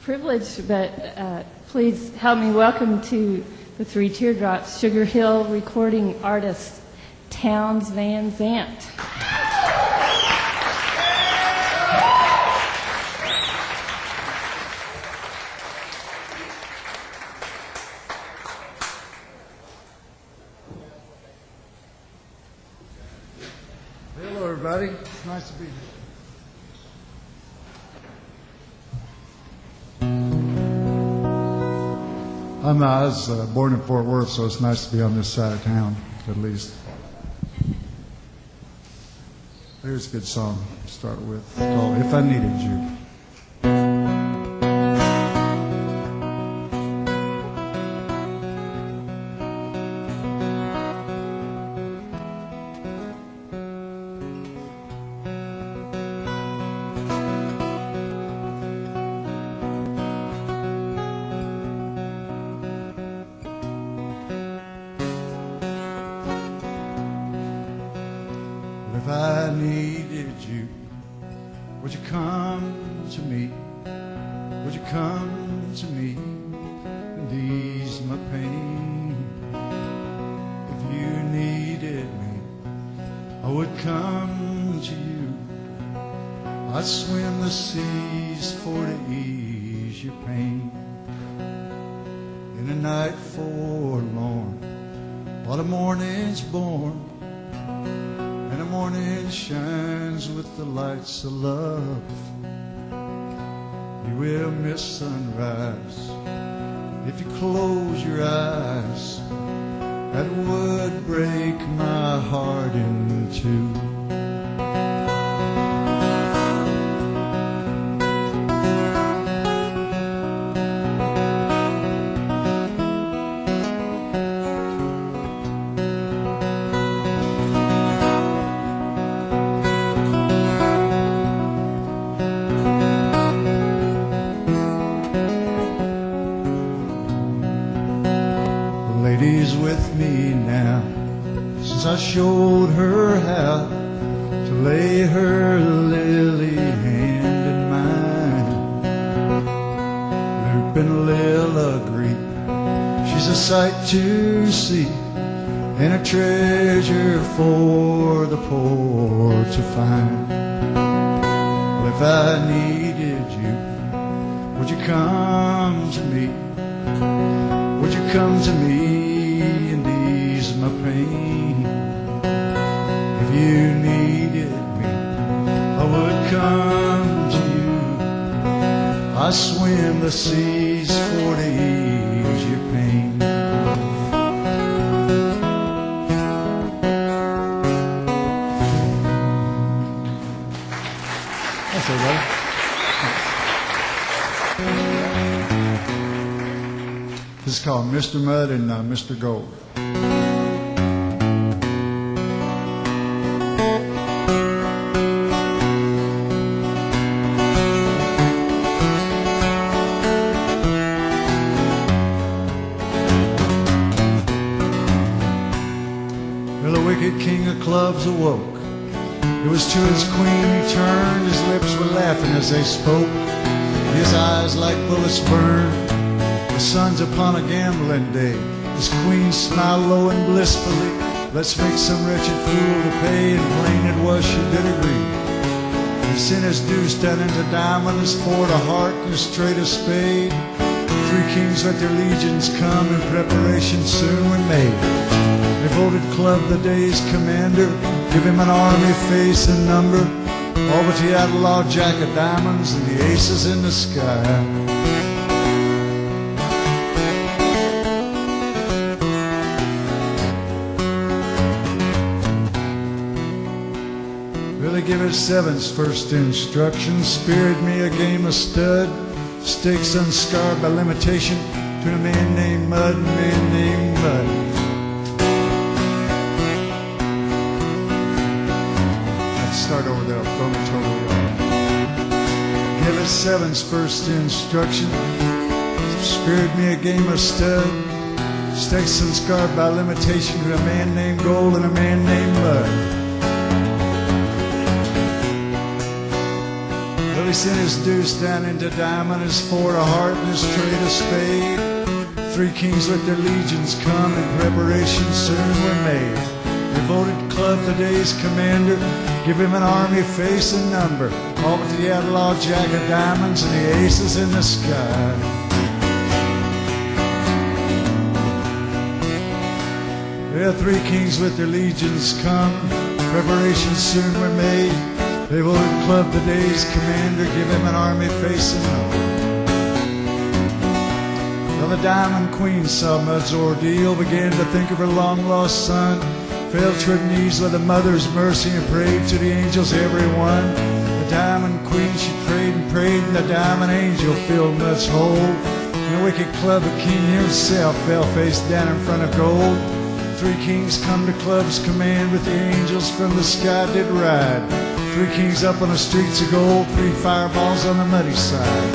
privilege, but please help me welcome to the Three Teardrops Sugar Hill recording artist Townes Van Zandt. Hello, everybody. It's nice to be here. I was born in Fort Worth, so it's nice to be on this side of town, at least. Here's a good song to start with, called If I Needed You. If I needed you, would you come to me? Would you come to me and ease my pain? If you needed me, I would come to you. I'd swim the seas for to ease your pain. In a night forlorn, while the morning's born, and the morning shines with the lights of love, you will miss sunrise if you close your eyes. That would break my heart in two. Lady's with me now, since I showed her how to lay her lily hand in mine. Luke and Lil agree she's a sight to see and a treasure for the poor to find. Well, if I needed you, would you come to me? Would you come to me and ease my pain? If you needed me, I would come to you. I swim the seas for to ease your pain. That's all right. This is called Mr. Mud and Mr. Gold. Well, the wicked king of clubs awoke. It was to his queen he turned. His lips were laughing as they spoke. His eyes like bullets burned. The sun's upon a gambling day. His queen smiled low and blissfully. Let's make some wretched fool to pay. And plain it was she did agree. He sent his deuce down into diamonds, poured a heart and straight a spade. Three kings let their legions come, and preparation soon were made. They voted Club the day's commander, give him an army, face and number, all but the outlaw jack of diamonds and the aces in the sky. Give it sevens first instruction. Speared me a game of stud, stakes unscarred by limitation, to a man named Mud and a man named Mud. Let's start over there. Throw me totally off. Give it sevens first instruction. Speared me a game of stud, stakes unscarred by limitation, to a man named Gold and a man named Mud. he sent his deuce down into diamond, his four a heart and his trade a spade. Three kings let their legions come, and preparations soon were made. They voted Club the day's commander, give him an army, face and number, all but the outlaw jack of diamonds and the aces in the sky. Yeah, three kings with their legions come, preparations soon were made. They voted Club the day's commander, give him an army, face and number. Well, the Diamond Queen saw Mud's ordeal, began to think of her long-lost son, fell to her knees with a mother's mercy and prayed to the angels, everyone. The Diamond Queen, she prayed and prayed, and the Diamond Angel filled Mud's hole. In the wicked club, the king himself fell face down in front of gold. Three kings come to Club's command, with the angels from the sky did ride. Three kings up on the streets of gold, three fireballs on the muddy side.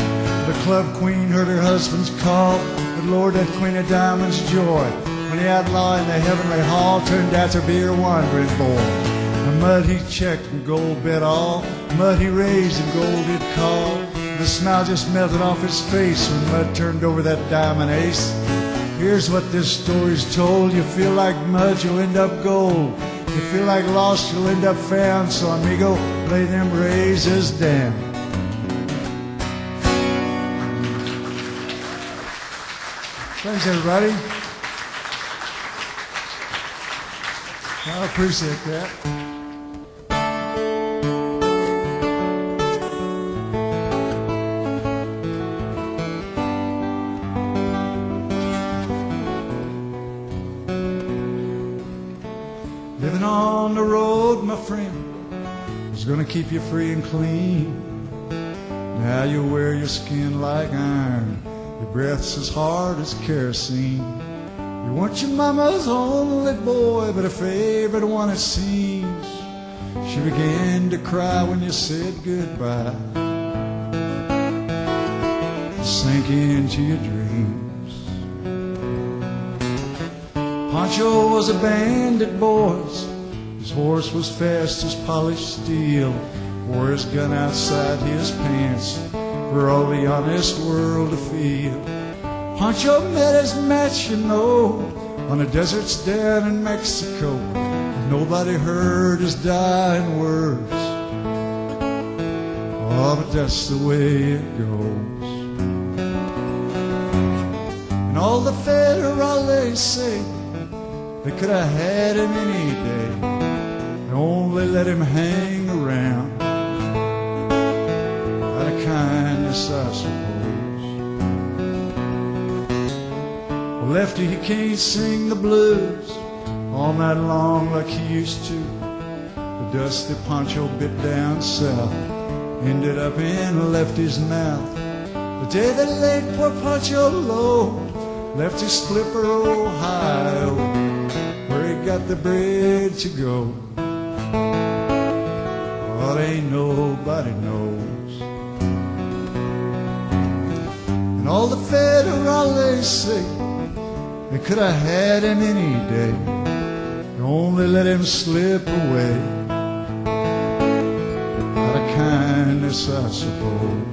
The club queen heard her husband's call, but Lord, that queen of diamonds joy, when the outlaw in the heavenly hall turned out to be her wandering boy. The mud he checked and gold bet all, mud he raised and gold did call. The smile just melted off his face when Mud turned over that diamond ace. Here's what this story's told. You feel like mud, you'll end up gold. You feel like lost, you'll end up found. So amigo, lay them razors down. Thanks everybody. I appreciate that. Living on the road, my friend, is gonna keep you free and clean. Now you wear your skin like iron, your breath's as hard as kerosene. You weren't your mama's only boy, but her favorite one it seems. She began to cry when you said goodbye. Sank into your dreams. Pancho was a bandit, boys. His horse was fast as polished steel. Wore his gun outside his pants for all the honest world to feel. Pancho met his match, you know, on the deserts down in Mexico. Nobody heard his dying words. Oh, but that's the way it goes. And all the federales say they could have had him any day. They only let him hang around out of kindness, I suppose. Lefty, he can't sing the blues all night long like he used to. The dust that Pancho bit down south ended up in Lefty's mouth. The day they laid poor Pancho low, Lefty split for Ohio, where he got the bread to go. Well, ain't nobody knows. And all the federales say they could have had him any day, and only let him slip away out of kindness, I suppose.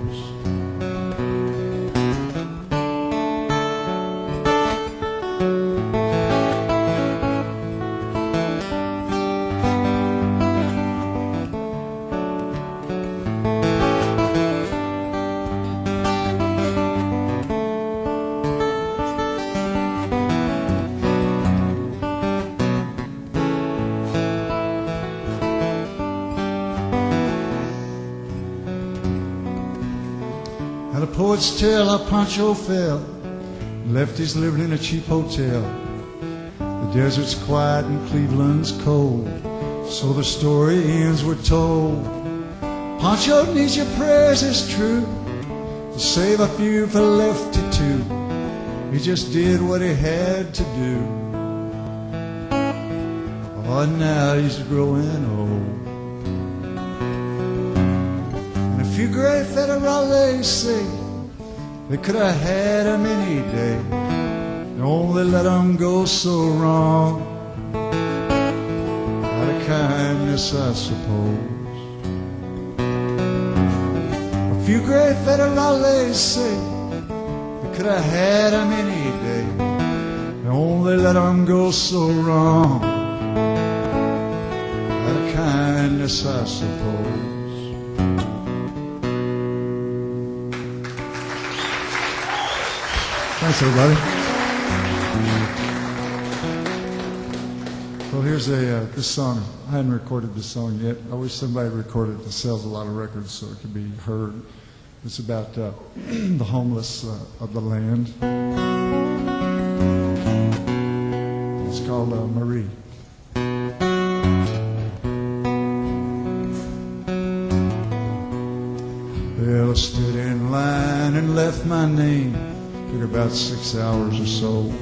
Poets tell how Pancho fell. Lefty's living in a cheap hotel. The desert's quiet and Cleveland's cold, so the story ends, we're told. Pancho needs your prayers, it's true, to save a few for Lefty too. He just did what he had to do. Oh, now he's growing old. And a few great federales say they could have had him any day, they only let him go so wrong out of kindness, I suppose. few gray federales say they could have had him any day. They only let him go so wrong. Out of kindness, I suppose. Thanks, everybody. Well, here's this song. I hadn't recorded this song yet. I wish somebody recorded it that sells a lot of records so it could be heard. It's about the homeless of the land. It's called Marie. Well, I stood in line and left my name. Took about 6 hours or so.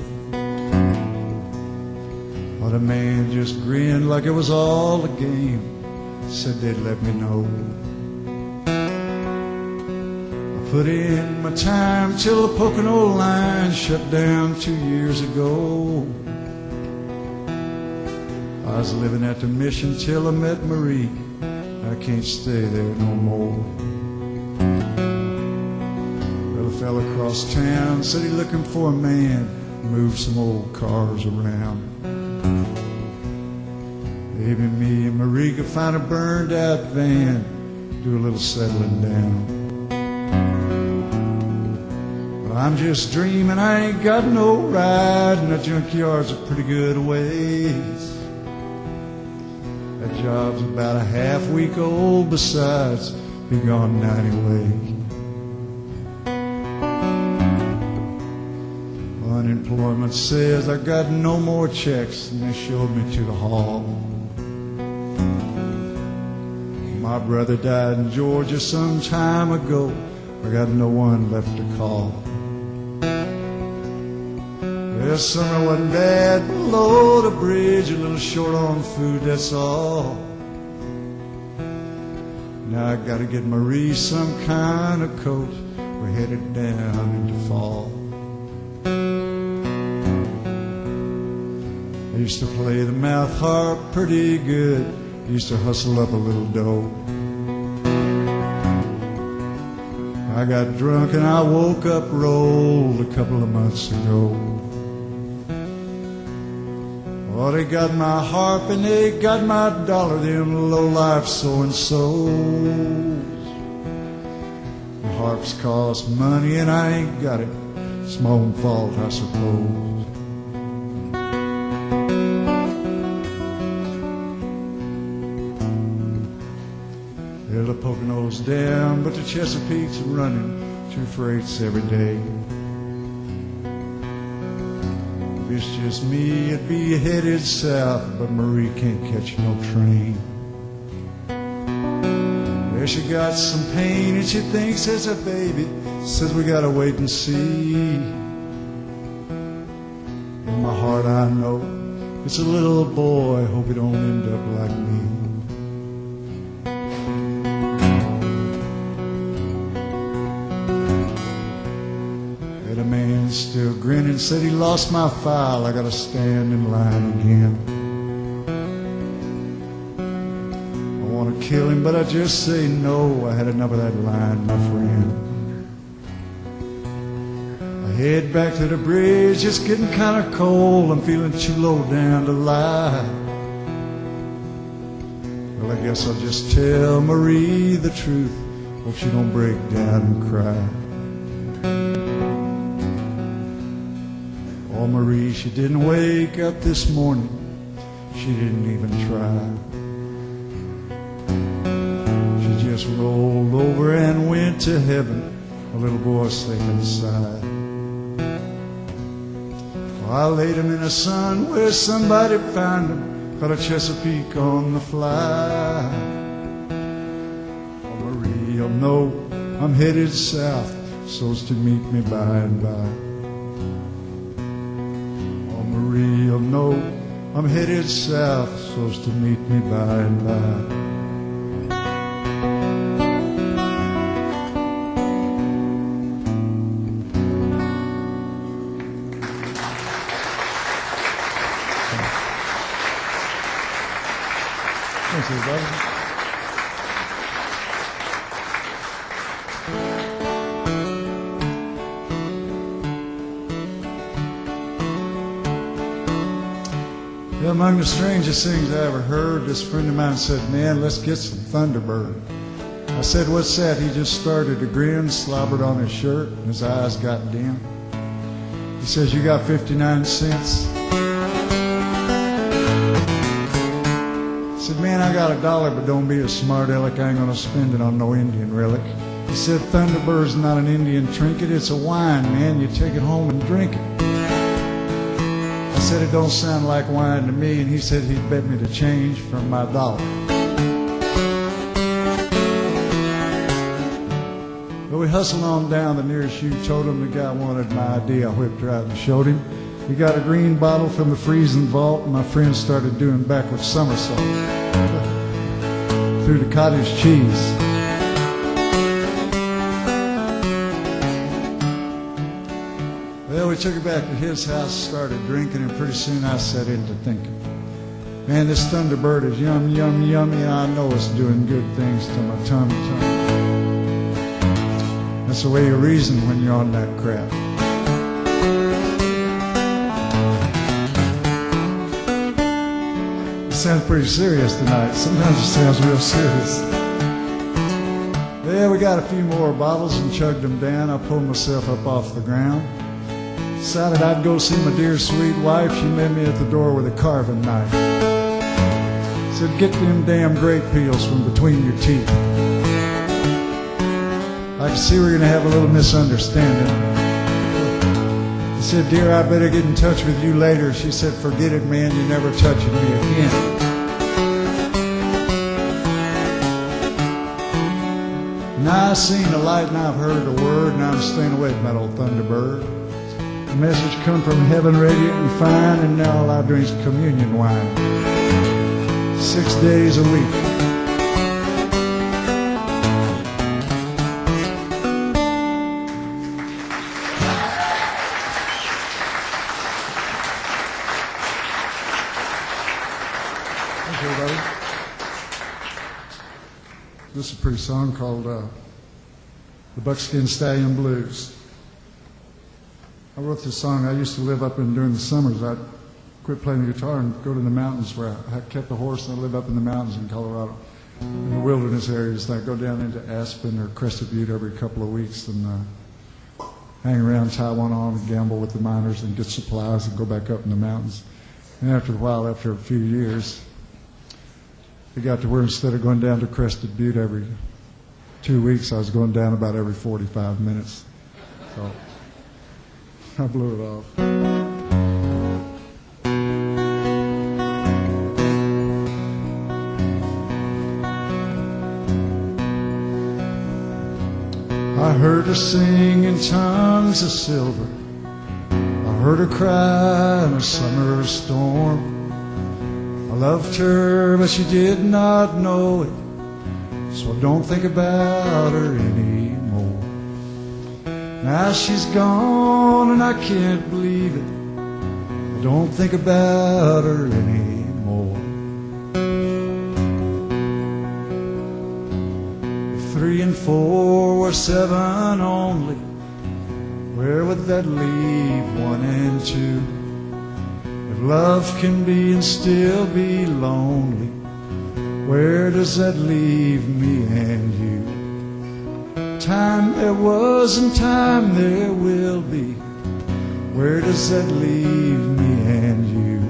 But a man just grinned like it was all a game. Said they'd let me know. I put in my time till the Pocono line shut down 2 years ago. I was living at the Mission till I met Marie. I can't stay there no more. Well, a fella across town said he's looking for a man. Move some old cars around. Maybe me and Marie could find a burned out van, do a little settling down. But I'm just dreaming, I ain't got no ride, and the junkyard's a pretty good ways. That job's about a half week old, besides, be gone now anyway. Unemployment says I got no more checks, and they showed me to the hall. My brother died in Georgia some time ago. I got no one left to call. This summer wasn't bad below the bridge, a little short on food, that's all. Now I gotta get Marie some kind of coat. We're headed down into fall. I used to play the mouth harp pretty good. Used to hustle up a little dough. I got drunk and I woke up rolled a couple of months ago. Oh, they got my harp and they got my dollar, them low-life so-and-sos. The harps cost money and I ain't got it. It's my own fault, I suppose. The Pocono's down, but the Chesapeake's running 2 freights every day. If it's just me, it'd be headed south, but Marie can't catch no train. Well, she got some pain and she thinks it's a baby, says we gotta wait and see. In my heart I know it's a little boy, hope he don't end up like me. Still grinning, said he lost my file. I gotta stand in line again. I wanna kill him, but I just say no. I had enough of that line, my friend. I head back to the bridge, it's getting kinda cold. I'm feeling too low down to lie. Well, I guess I'll just tell Marie the truth. Hope she don't break down and cry. Oh, Marie, she didn't wake up this morning. She didn't even try. She just rolled over and went to heaven. A little boy safe inside. Well, I laid him in the sun where somebody found him. Caught a Chesapeake on the fly. Oh, Marie, you'll know I'm headed south, so's to meet me by and by. You'll know I'm headed south, so's to meet me by and by. Thanks, everybody. Yeah, among the strangest things I ever heard, this friend of mine said, man, let's get some Thunderbird. I said, what's that? He just started to grin, slobbered on his shirt, and his eyes got dim. He says, you got 59 cents? I said, man, I got $1, but don't be a smart aleck. I ain't gonna spend it on no Indian relic. He said, Thunderbird's not an Indian trinket, it's a wine, man. You take it home and drink it. I said, it don't sound like wine to me, and he said he'd bet me the change from my $1. But we hustled on down the nearest shoe totem. The guy wanted my ID. I whipped her out and showed him. He got a green bottle from the freezing vault, and my friend started doing backward somersault through the cottage cheese. Well, we took her back to his house, started drinking, and pretty soon I set into thinking, man, this Thunderbird is yum, yum, yummy. I know it's doing good things to my tummy. That's the way you reason when you're on that crap. It sounds pretty serious tonight. Sometimes it sounds real serious. Yeah, we got a few more bottles and chugged them down. I pulled myself up off the ground. Decided I'd go see my dear sweet wife. She met me at the door with a carving knife. Said, get them damn grape peels from between your teeth. I could see we're going to have a little misunderstanding. I said, dear, I better get in touch with you later. She said, forget it, man. You're never touching me again. Now I've seen a light and I've heard a word, and I'm staying away from that old Thunderbird. The message come from heaven, radiant and fine, and now all I drink is communion wine. 6 days a week. Thank you, everybody. This is a pretty song called the Buckskin Blues. I wrote this song. I used to live up in, during the summers, I'd quit playing the guitar and go to the mountains where I kept a horse, and I lived up in the mountains in Colorado, in the wilderness areas. And I'd go down into Aspen or Crested Butte every couple of weeks and hang around, tie one on, and gamble with the miners and get supplies and go back up in the mountains. And after a while, after a few years, it got to where instead of going down to Crested Butte every 2 weeks, I was going down about every 45 minutes. So I blew it off. I heard her sing in tongues of silver. I heard her cry in a summer storm. I loved her, but she did not know it, so I don't think about her anymore. Now she's gone and I can't believe it. I don't think about her anymore. 3 and 4 or 7 only, where would that leave 1 and 2? If love can be and still be lonely, where does that leave me and you? Time there was and time there will be, where does that leave me and you?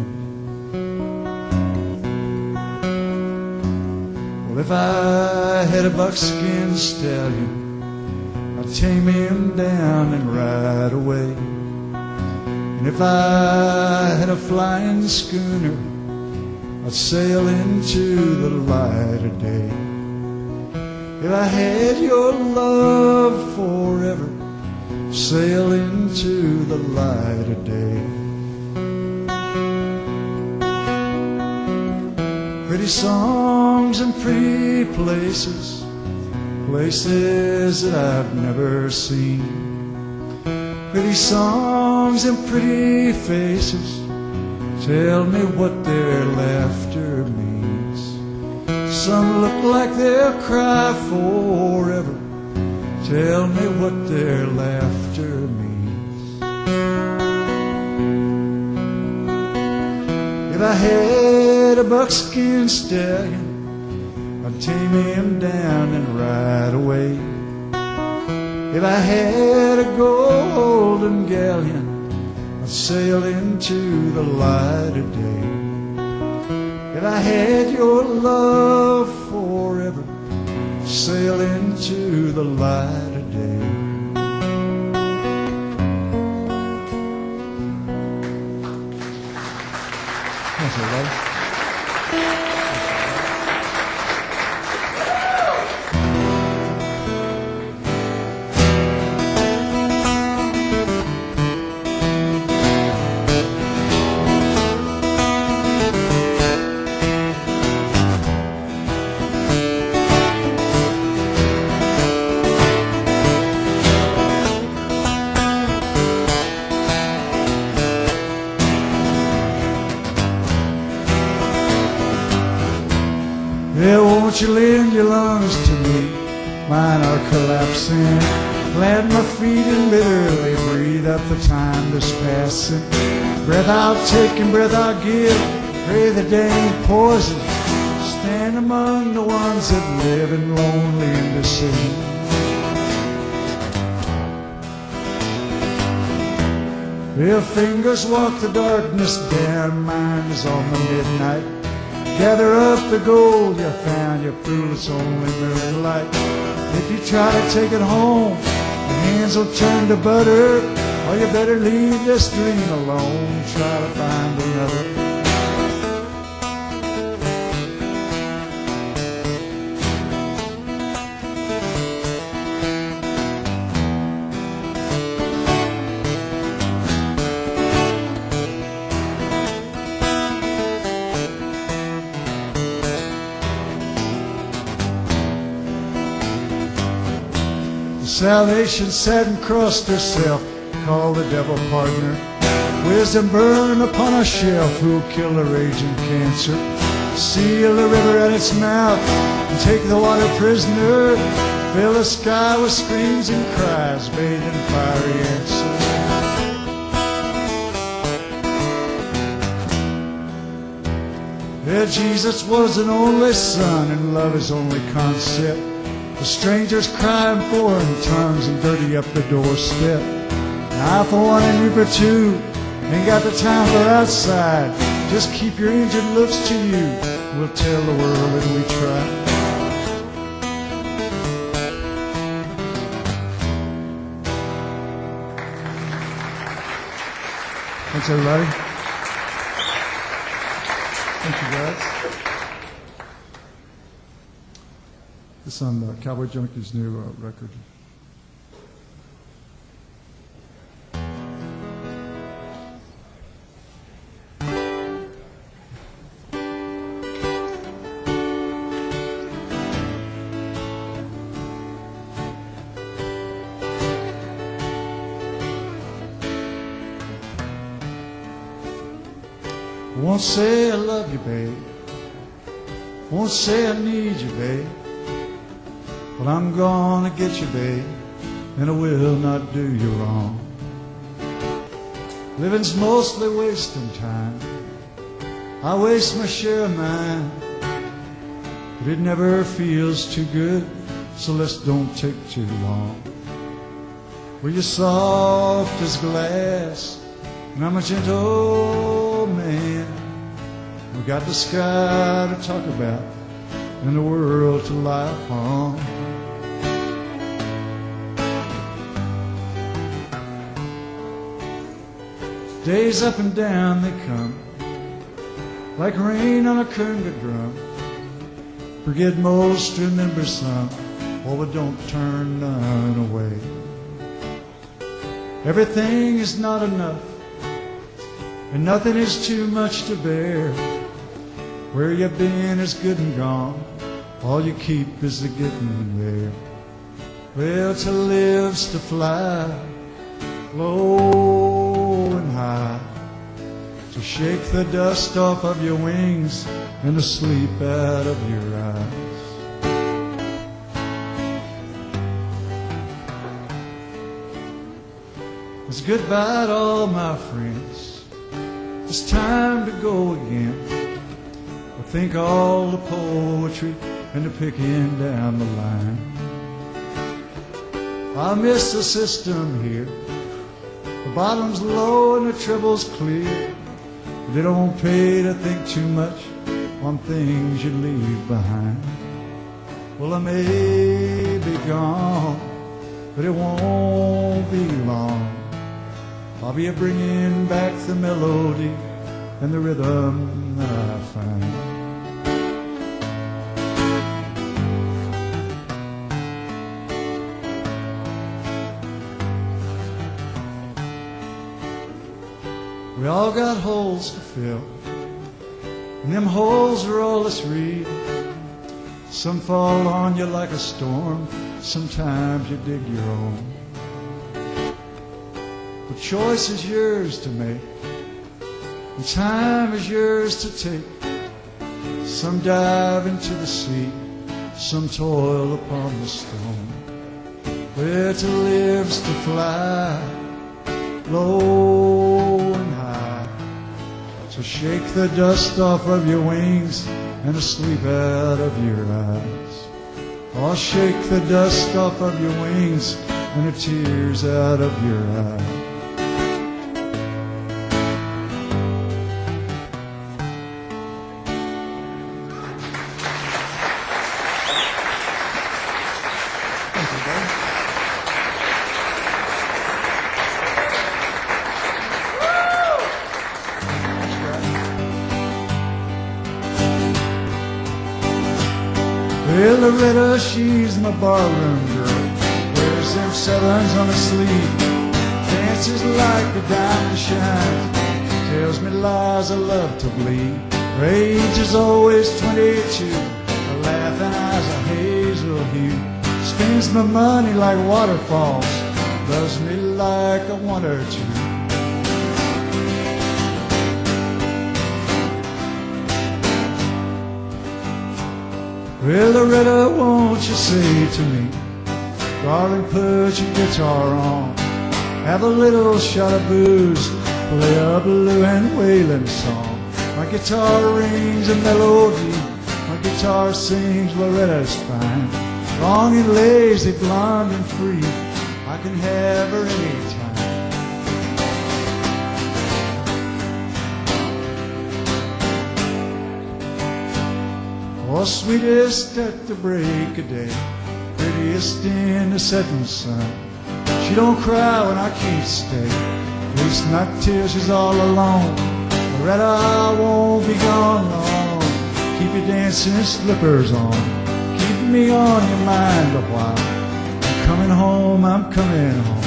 Well, if I had a buckskin stallion, I'd tame him down and ride away. And if I had a flying schooner, I'd sail into the light of day. If I had your love forever, sail into the light of day. Pretty songs and pretty places, places that I've never seen. Pretty songs and pretty faces, tell me what their laughter means. Some look like they'll cry forever, tell me what their laughter means. If I had a buckskin stallion, I'd tame him down and ride away. If I had a golden galleon, I'd sail into the light of day. If I had your love forever, sail into the light of day. Thanks, everybody. Yeah, won't you lend your lungs to me? Mine are collapsing. Plant my feet and literally breathe up the time that's passing. Breath I'll take and breath I'll give. Pray that they ain't poison. Stand among the ones that live in lonely indecision. Their fingers walk the darkness down. Mine is on the midnight. Gather up the gold you found, you fool, it's only moonlight. If you try to take it home, your hands will turn to butter. Or you better leave this dream alone, try to find another. Salvation sat and crossed herself, called the devil partner. Wisdom burn upon a shelf, who'll kill the raging cancer. Seal the river at its mouth and take the water prisoner. Fill the sky with screams and cries, bathed in fiery answer. Yeah, Jesus was an only son and love his only concept. The strangers crying foreign tongues and dirty up the doorstep. I for one and you for two ain't got the time for outside. Just keep your injured looks to you. We'll tell the world that we tried. Thanks, everybody. Thank you, guys. This on Cowboy Junkie's new record. Won't say I love you, babe. Won't say I need you, babe. But I'm gonna get you, babe, and I will not do you wrong. Living's mostly wasting time. I waste my share of mine, but it never feels too good, so let's don't take too long. Well, you're soft as glass, and I'm a gentle man. We got the sky to talk about and the world to lie upon. Days up and down they come, like rain on a conga drum. Forget most, remember some, oh, but don't turn none away. Everything is not enough, and nothing is too much to bear. Where you've been is good and gone, all you keep is the getting there. Well, to live's to fly, low and high, to shake the dust off of your wings and the sleep out of your eyes. It's goodbye to all my friends, it's time to go again. think all the poetry and the picking down the line. I miss the system here. The bottom's low and the treble's clear. They don't pay to think too much on things you leave behind. Well, I may be gone, but it won't be long. I'll be bringing back the melody and the rhythm that I find. We all got holes to fill, and them holes are all that's real. Some fall on you like a storm, sometimes you dig your own. The choice is yours to make, and time is yours to take. Some dive into the sea, some toil upon the stone. Where to live's to fly, low and high. So shake the dust off of your wings and the sleep out of your eyes. Oh, shake the dust off of your wings and the tears out of your eyes. Well, Loretta, she's my barroom girl. Wears them sevens on her sleeve. Dances like a diamond shines. Tells me lies I love to bleed. Her age is always 22. Her laughing eyes are hazel hue. Spends my money like waterfalls. Loves me like a one or two. Well, Loretta, won't you say to me, darling, put your guitar on, have a little shot of booze, play a blue and wailing song. My guitar rings a melody, my guitar sings Loretta's fine. Long and lazy, blonde and free, I can have her anytime. Oh, sweetest at the break of day, prettiest in the setting sun. She don't cry when I can't stay, at least not till she's all alone. Loretta, I won't be gone long. Keep your dancing slippers on, keep me on your mind a while. I'm coming home, I'm coming home.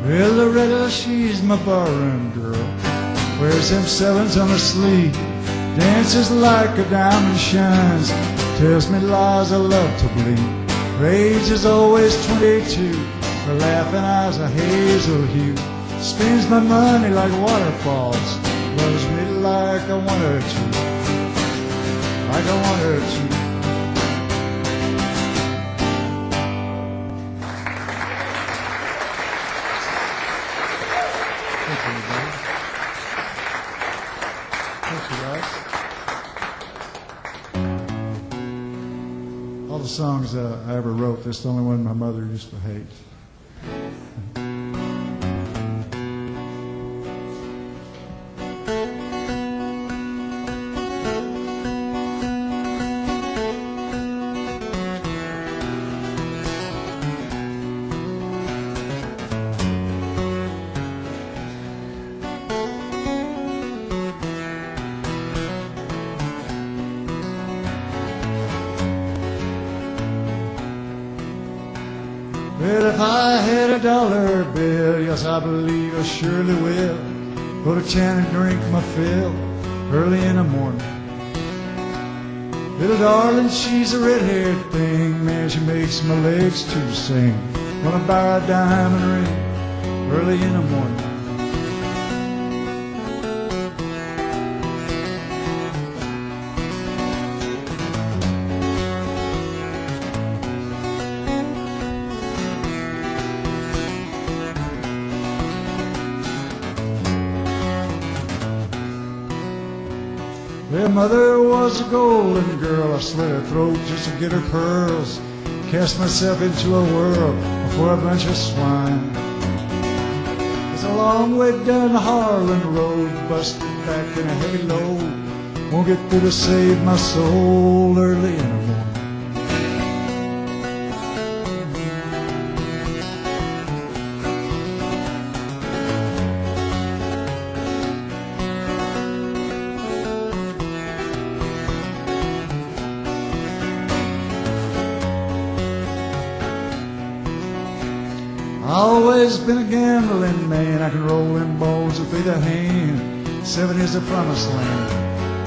Well, Loretta, she's my barroom girl. Wears them sevens on her sleeve. Dances like a diamond shines. Tells me lies I love to believe. Her age is always 22. Her laughing eyes are hazel hue. Spends my money like waterfalls. Loves me like a one or two. Like a one or two. All the songs I ever wrote, this is the only one my mother used to hate. Well, if I had a dollar bill, yes, I believe I surely will go to town and drink my fill early in the morning. Little darling, she's a red-haired thing. Man, she makes my legs to sing. Gonna buy a diamond ring early in the morning. Their mother was a golden girl. I slit her throat just to get her pearls. Cast myself into a whirl before a bunch of swine. It's a long way down the Harlan Road, busted back in a heavy load. Won't get through to save my soul early in the morning. Always been a gambling man. I can roll in balls with either hand. 7 is the promised land,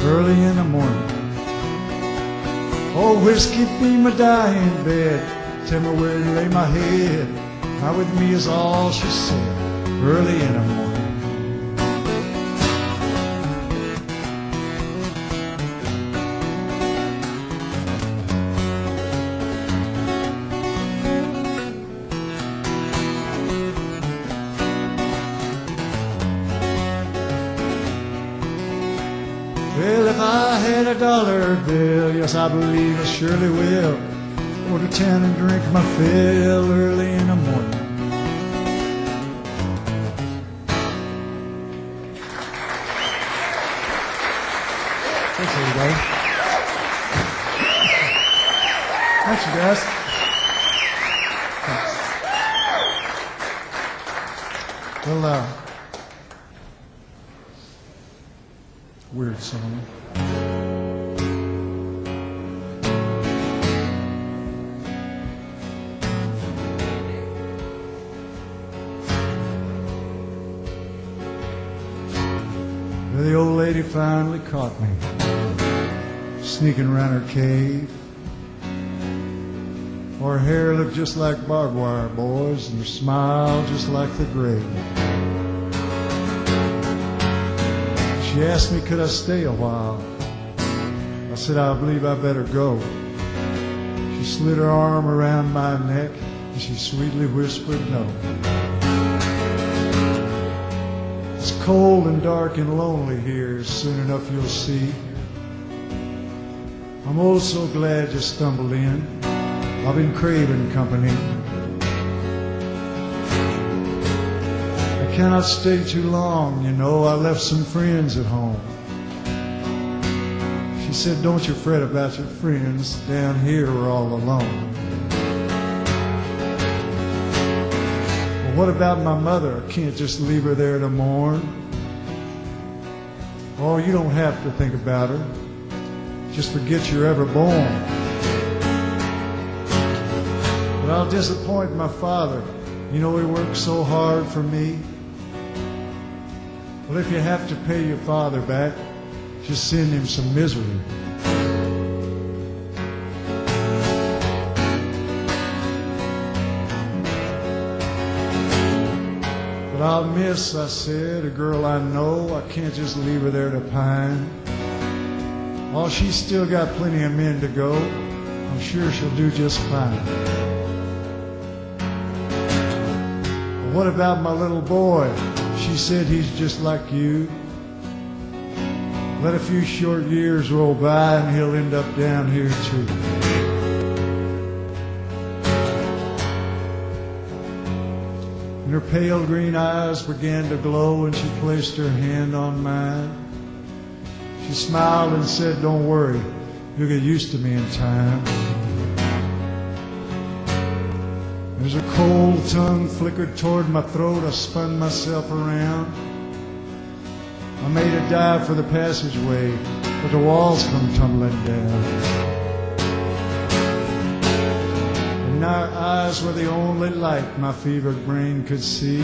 early in the morning. Oh, whiskey be my dying bed. Tell me where to lay my head. Not with me is all she said, early in the morning. Well, if I had a dollar bill, yes, I believe I surely will. Go to town and drink my fill early in the morning. Thanks, everybody. Thanks, you guys. Thanks. Well, weird song. Well, the old lady finally caught me sneaking around her cave. Her hair looked just like barbed wire, boys, and her smile just like the grave. She asked me, could I stay a while? I said, I believe I better go. She slid her arm around my neck, and she sweetly whispered, no. It's cold and dark and lonely here. Soon enough you'll see. I'm oh so glad you stumbled in. I've been craving company. I cannot stay too long, you know, I left some friends at home. She said, don't you fret about your friends, down here we're all alone. Well, what about my mother? I can't just leave her there to mourn. Oh, you don't have to think about her. Just forget you're ever born. But I'll disappoint my father. You know, he worked so hard for me. Well, if you have to pay your father back, just send him some misery. But I'll miss, I said, a girl I know. I can't just leave her there to pine. Oh, she's still got plenty of men to go. I'm sure she'll do just fine. But what about my little boy? She said he's just like you. Let a few short years roll by and he'll end up down here too. And her pale green eyes began to glow and she placed her hand on mine. She smiled and said, don't worry, you'll get used to me in time. As her cold tongue flickered toward my throat, I spun myself around. I made a dive for the passageway, but the walls come tumbling down. And now her eyes were the only light my fevered brain could see.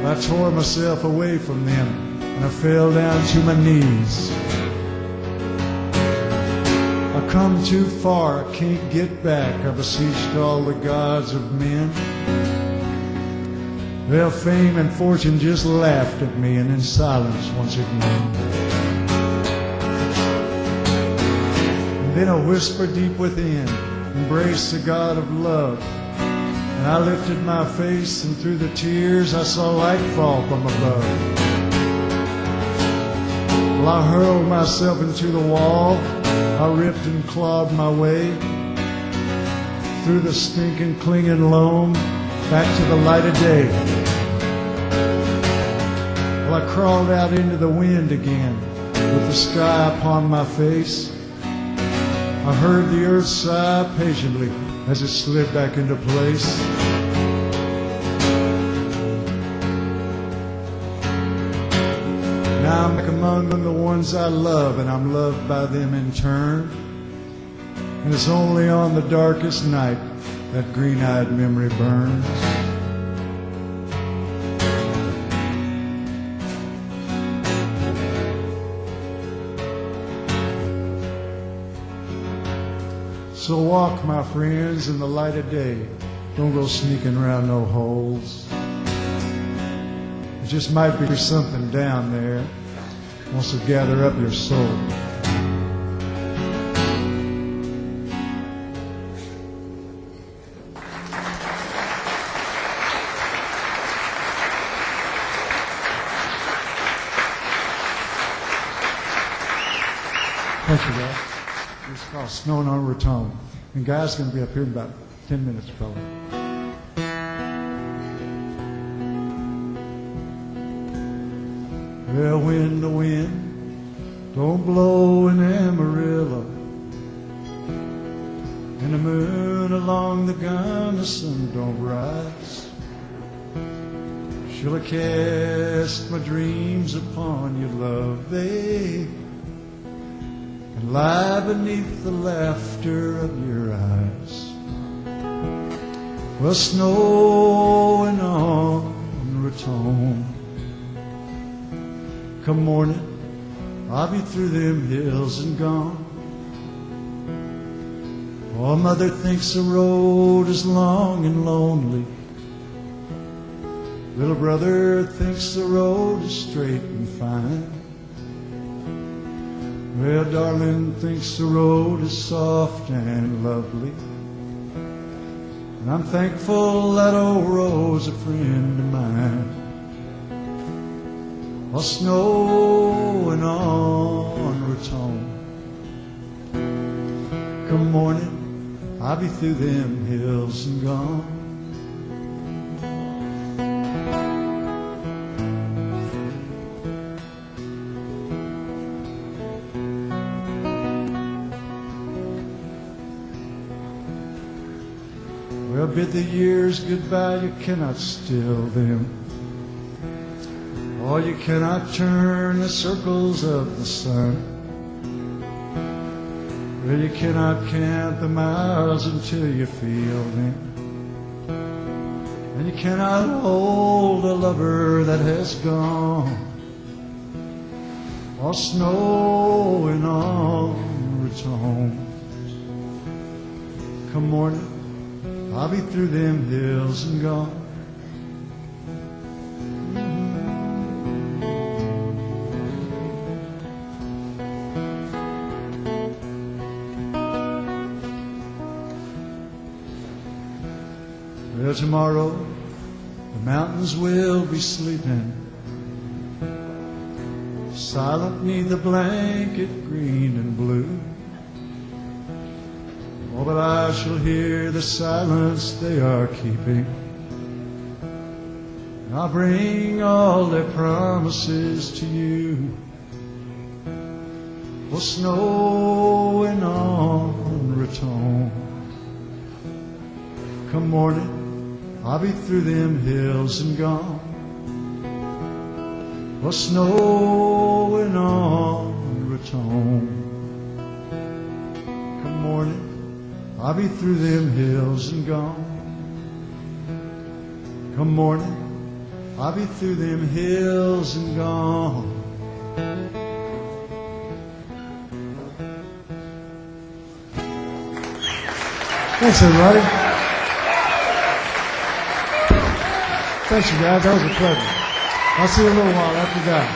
But I tore myself away from them, and I fell down to my knees. I've come too far, I can't get back. I beseeched all the gods of men. Well, fame and fortune just laughed at me, and in silence once again. And then a whisper deep within, embrace the God of love. And I lifted my face, and through the tears I saw light fall from above. Well, I hurled myself into the wall. I ripped and clawed my way through the stinking, clinging loam back to the light of day. Well, I crawled out into the wind again with the sky upon my face. I heard the earth sigh patiently as it slid back into place. Now I'm back among the ones I love, and I'm loved by them in turn. And it's only on the darkest night that green-eyed memory burns. So walk, my friends, in the light of day. Don't go sneaking around no holes. It just might be something down there wants to gather up your soul. Thank you, guys. It's called Snowing on Raton. And Guy's going to be up here in about 10 minutes, probably. Well, when the wind don't blow in Amarillo, and the moon along the Gunnison don't rise, shall I cast my dreams upon your love, babe, and lie beneath the laughter of your eyes. Well, snowing on Raton, come morning, I'll be through them hills and gone. Oh, mother thinks the road is long and lonely. Little brother thinks the road is straight and fine. Well, darling thinks the road is soft and lovely. And I'm thankful that old road's a friend of mine. Well, snowing on Raton, come morning, I'll be through them hills and gone. Well, bid the years goodbye, you cannot still them. Oh, you cannot turn the circles of the sun. Well, you cannot count the miles until you feel them. And you cannot hold a lover that has gone. Oh, snowing on Raton, come morning, I'll be through them hills and gone. Well, tomorrow the mountains will be sleeping, silent 'neath the blanket green and blue. Oh, but I shall hear the silence they are keeping, and I'll bring all their promises to you. Oh, snowing on Raton, come morning, I'll be through them hills and gone. Oh, snowing on Raton, come morning, I'll be through them hills and gone. Come morning, I'll be through them hills and gone. Thanks, everybody. Thanks, you guys. That was a pleasure. I'll see you in a little while after that.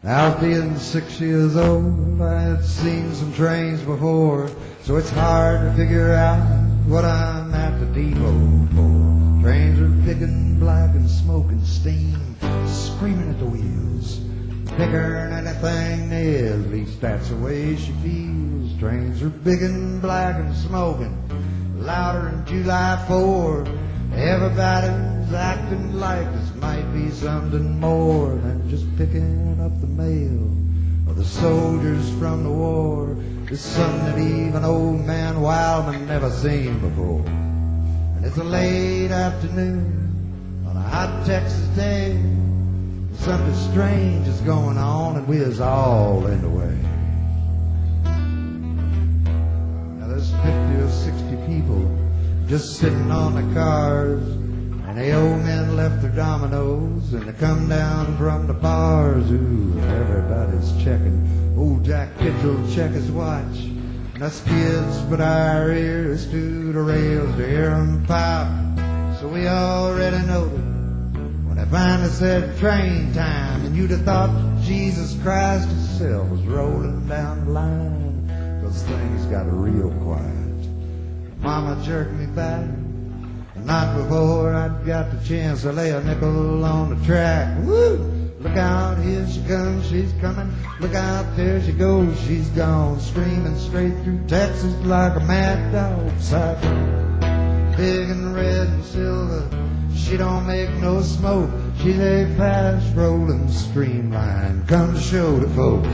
Now being 6 years old, I had seen some trains before, so it's hard to figure out what I'm at the depot for. Trains are big and black and smoking steam, screaming at the wheels, bigger than anything there, at least that's the way she feels. Trains are big and black and smoking, louder than July 4. Everybody's acting like this might be something more than just picking up the mail or the soldiers from the war. It's something that even old man Wildman never seen before. And it's a late afternoon on a hot Texas day. Something strange is going on and we is all in the way. Now there's 50 or 60 people just sitting on the cars, and the old men left their dominoes, and they come down from the bars. Ooh, everybody's checking. Old Jack Kitchell check his watch, and us kids put our ears to the rails to hear 'em pop. So we already noted when they finally said train time, and you'd have thought Jesus Christ himself was rolling down the line, 'cause things got real quiet. Mama jerked me back, not before I'd got the chance to lay a nickel on the track. Woo! Look out, here she comes, she's coming. Look out, there she goes, she's gone. Screaming straight through Texas like a mad dog cyclone. Big and red and silver, she don't make no smoke. She's a fast rolling streamline, come to show the folks.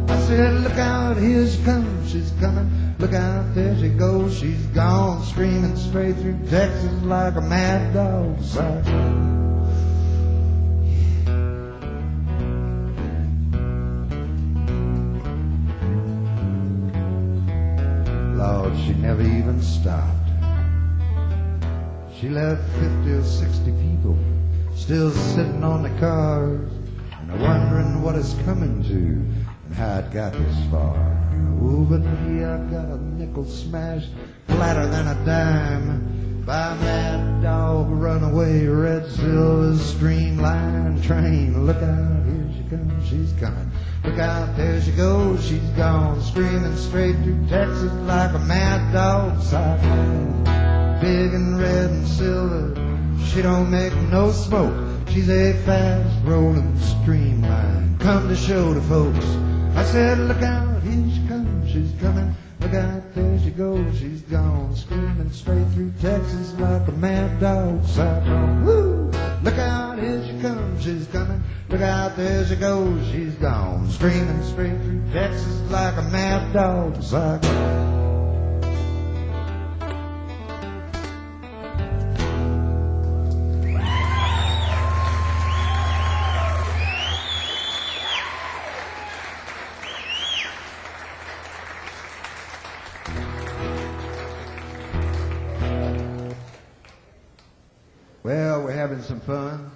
I said, look out, here she comes, she's coming. Look out, there she goes, she's gone. Screaming straight through Texas like a mad dog cyclone. Lord, she never even stopped. She left 50 or 60 people still sitting on the cars, and they're wondering what it's coming to and how it got this far. Oh, but me, I got a nickel smashed flatter than a dime by a mad dog runaway red silver streamline train. Look out, here she comes, she's coming. Look out, there she goes, she's gone. Screaming straight through Texas like a mad dog cyclone. Big and red and silver, she don't make no smoke. She's a fast rolling streamline, come to show the folks. I said, look out, here she comes, she's coming. Look out, there she goes, she's gone. Screaming straight through Texas like a mad dog cyclone. Woo! Look out, here she comes, she's coming. Look out, there she goes, she's gone. Screaming straight through Texas like a mad dog cyclone. Well, we're having some fun.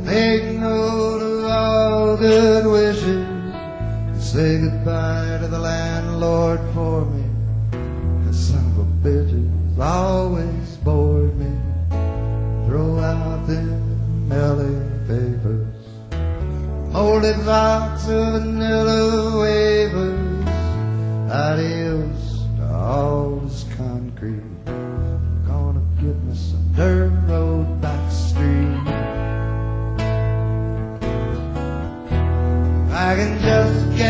Make note of all good wishes. Say goodbye to the landlord for me. That son of a bitch has always bored me. Throw out them LA papers, molded box of vanilla wafers. Adios to all this concrete. Gonna get me some dirt road back street. I can just get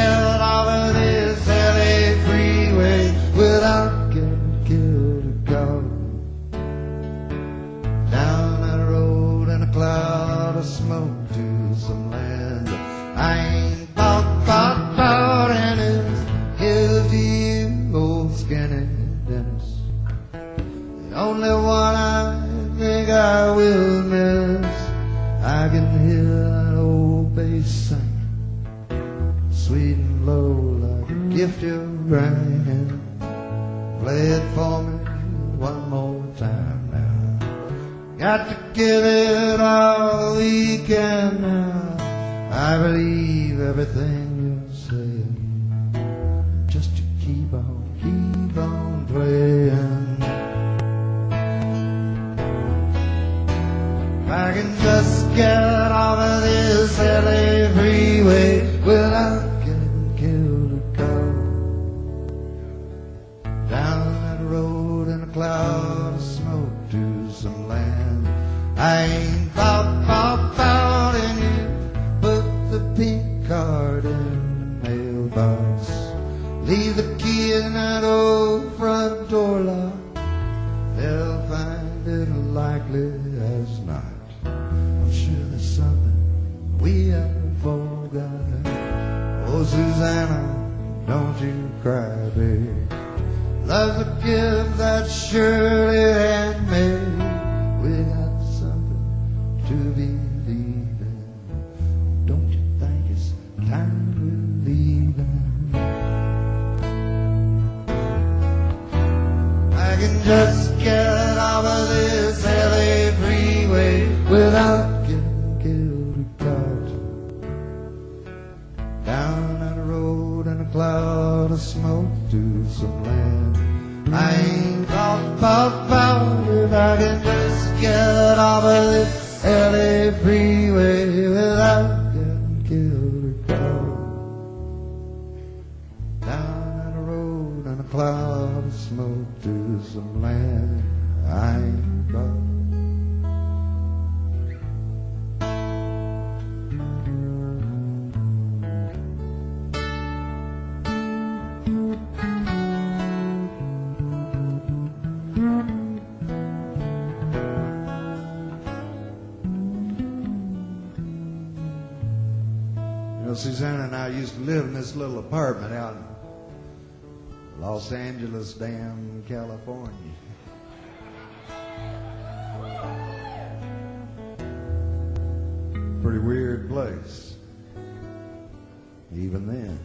The only one I think I will miss. I can hear that old bass singing, sweet and low like a gift you're bringing. Play it for me one more time now. Got to give it all we can now. I believe everything you're saying. Just to keep on playing. If I can just get off of this LA freeway without getting killed or caught. Down that road in a cloud of smoke to some land I ain't thought about, and you put the pink card in the mailbox. Leave the key in that old front door lock. They'll find it likely as not. I'm sure there's something we haven't forgotten. Oh, Susanna, don't you cry, baby. Love's a gift that's surely handmade. We got something to believe in. Don't you think it's time we're leaving? I can just get off of this LA freeway without getting killed or caught. Down that road in a cloud of smoke to some land I ain't thought about. If I can just get off of this LA freeway without getting killed or caught. Down that road in a cloud of smoke to some land I ain't thought. Susanna and I used to live in this little apartment out in Los Angeles, damn California. Pretty weird place, even then.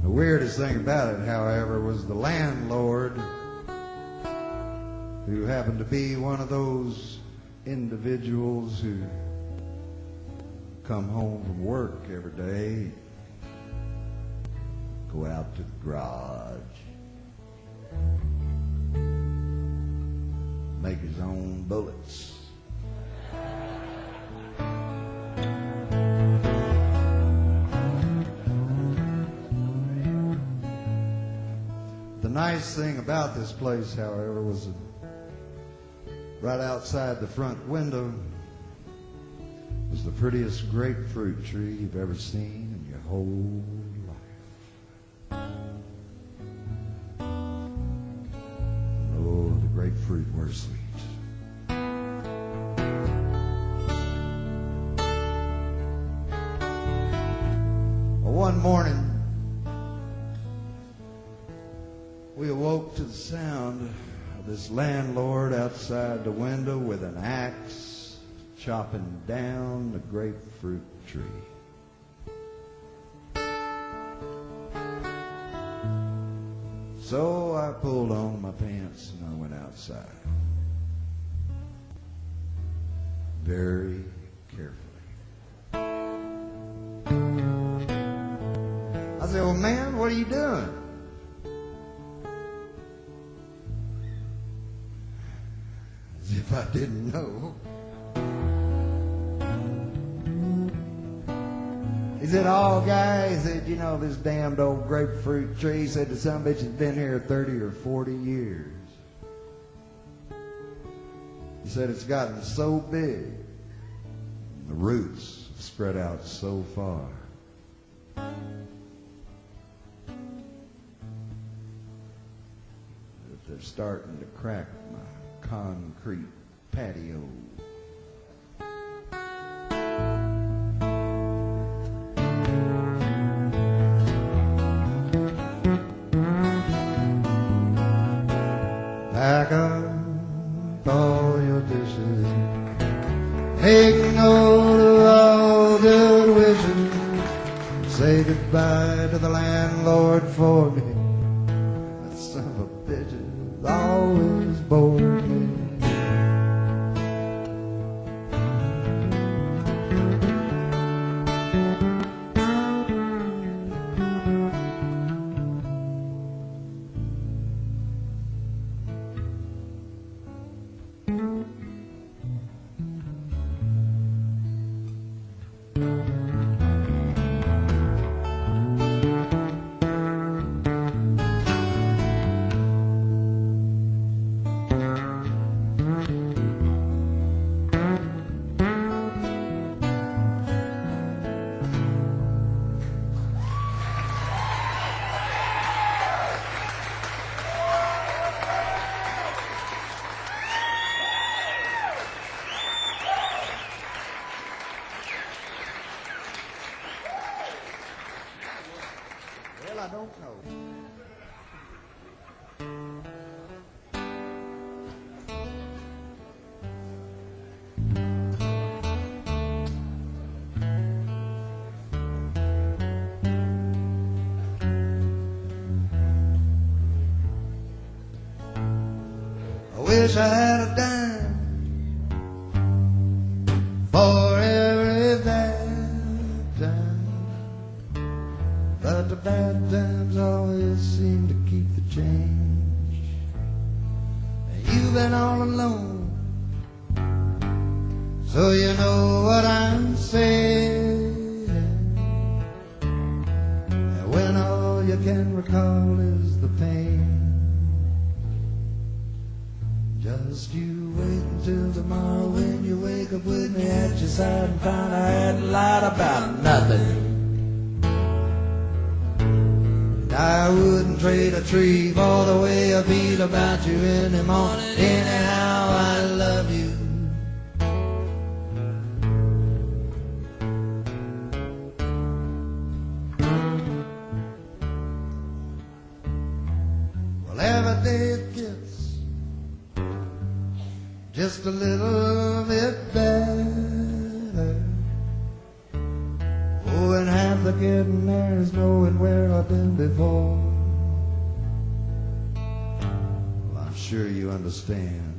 The weirdest thing about it, however, was the landlord, who happened to be one of those individuals who come home from work every day, go out to the garage, make his own bullets. The nice thing about this place, however, was that right outside the front window was the prettiest grapefruit tree you've ever seen in your whole life. Oh, the grapefruit were sweet. Well, one morning, we awoke to the sound of this landlord outside the window with an axe chopping down the grapefruit tree. So I pulled on my pants and I went outside. Very carefully. I said, well, man, what are you doing? As if I didn't know. He said, oh, guy, he said, you know, this damned old grapefruit tree, he said, the son of a bitch has been here 30 or 40 years. He said, it's gotten so big, the roots have spread out so far. That they're starting to crack my concrete patio. Pack up all your dishes. Take note of all good wishes. Say goodbye to the landlord for me. That son of a bitch has always bored me. I don't know. I wish I had a dime for every bad time, but the bad times always seem to keep the change. And you've been all alone, so you know what I'm saying. And when all you can recall is the pain, just you wait until tomorrow when you wake up with me at your side and find I hadn't lied about nothing. And I wouldn't trade a tree for the way I feel about you anymore. Anyhow, I love you. Well, every day it gets just a little bit better. Oh, and half the getting there is knowing where I've been before. Well, I'm sure you understand,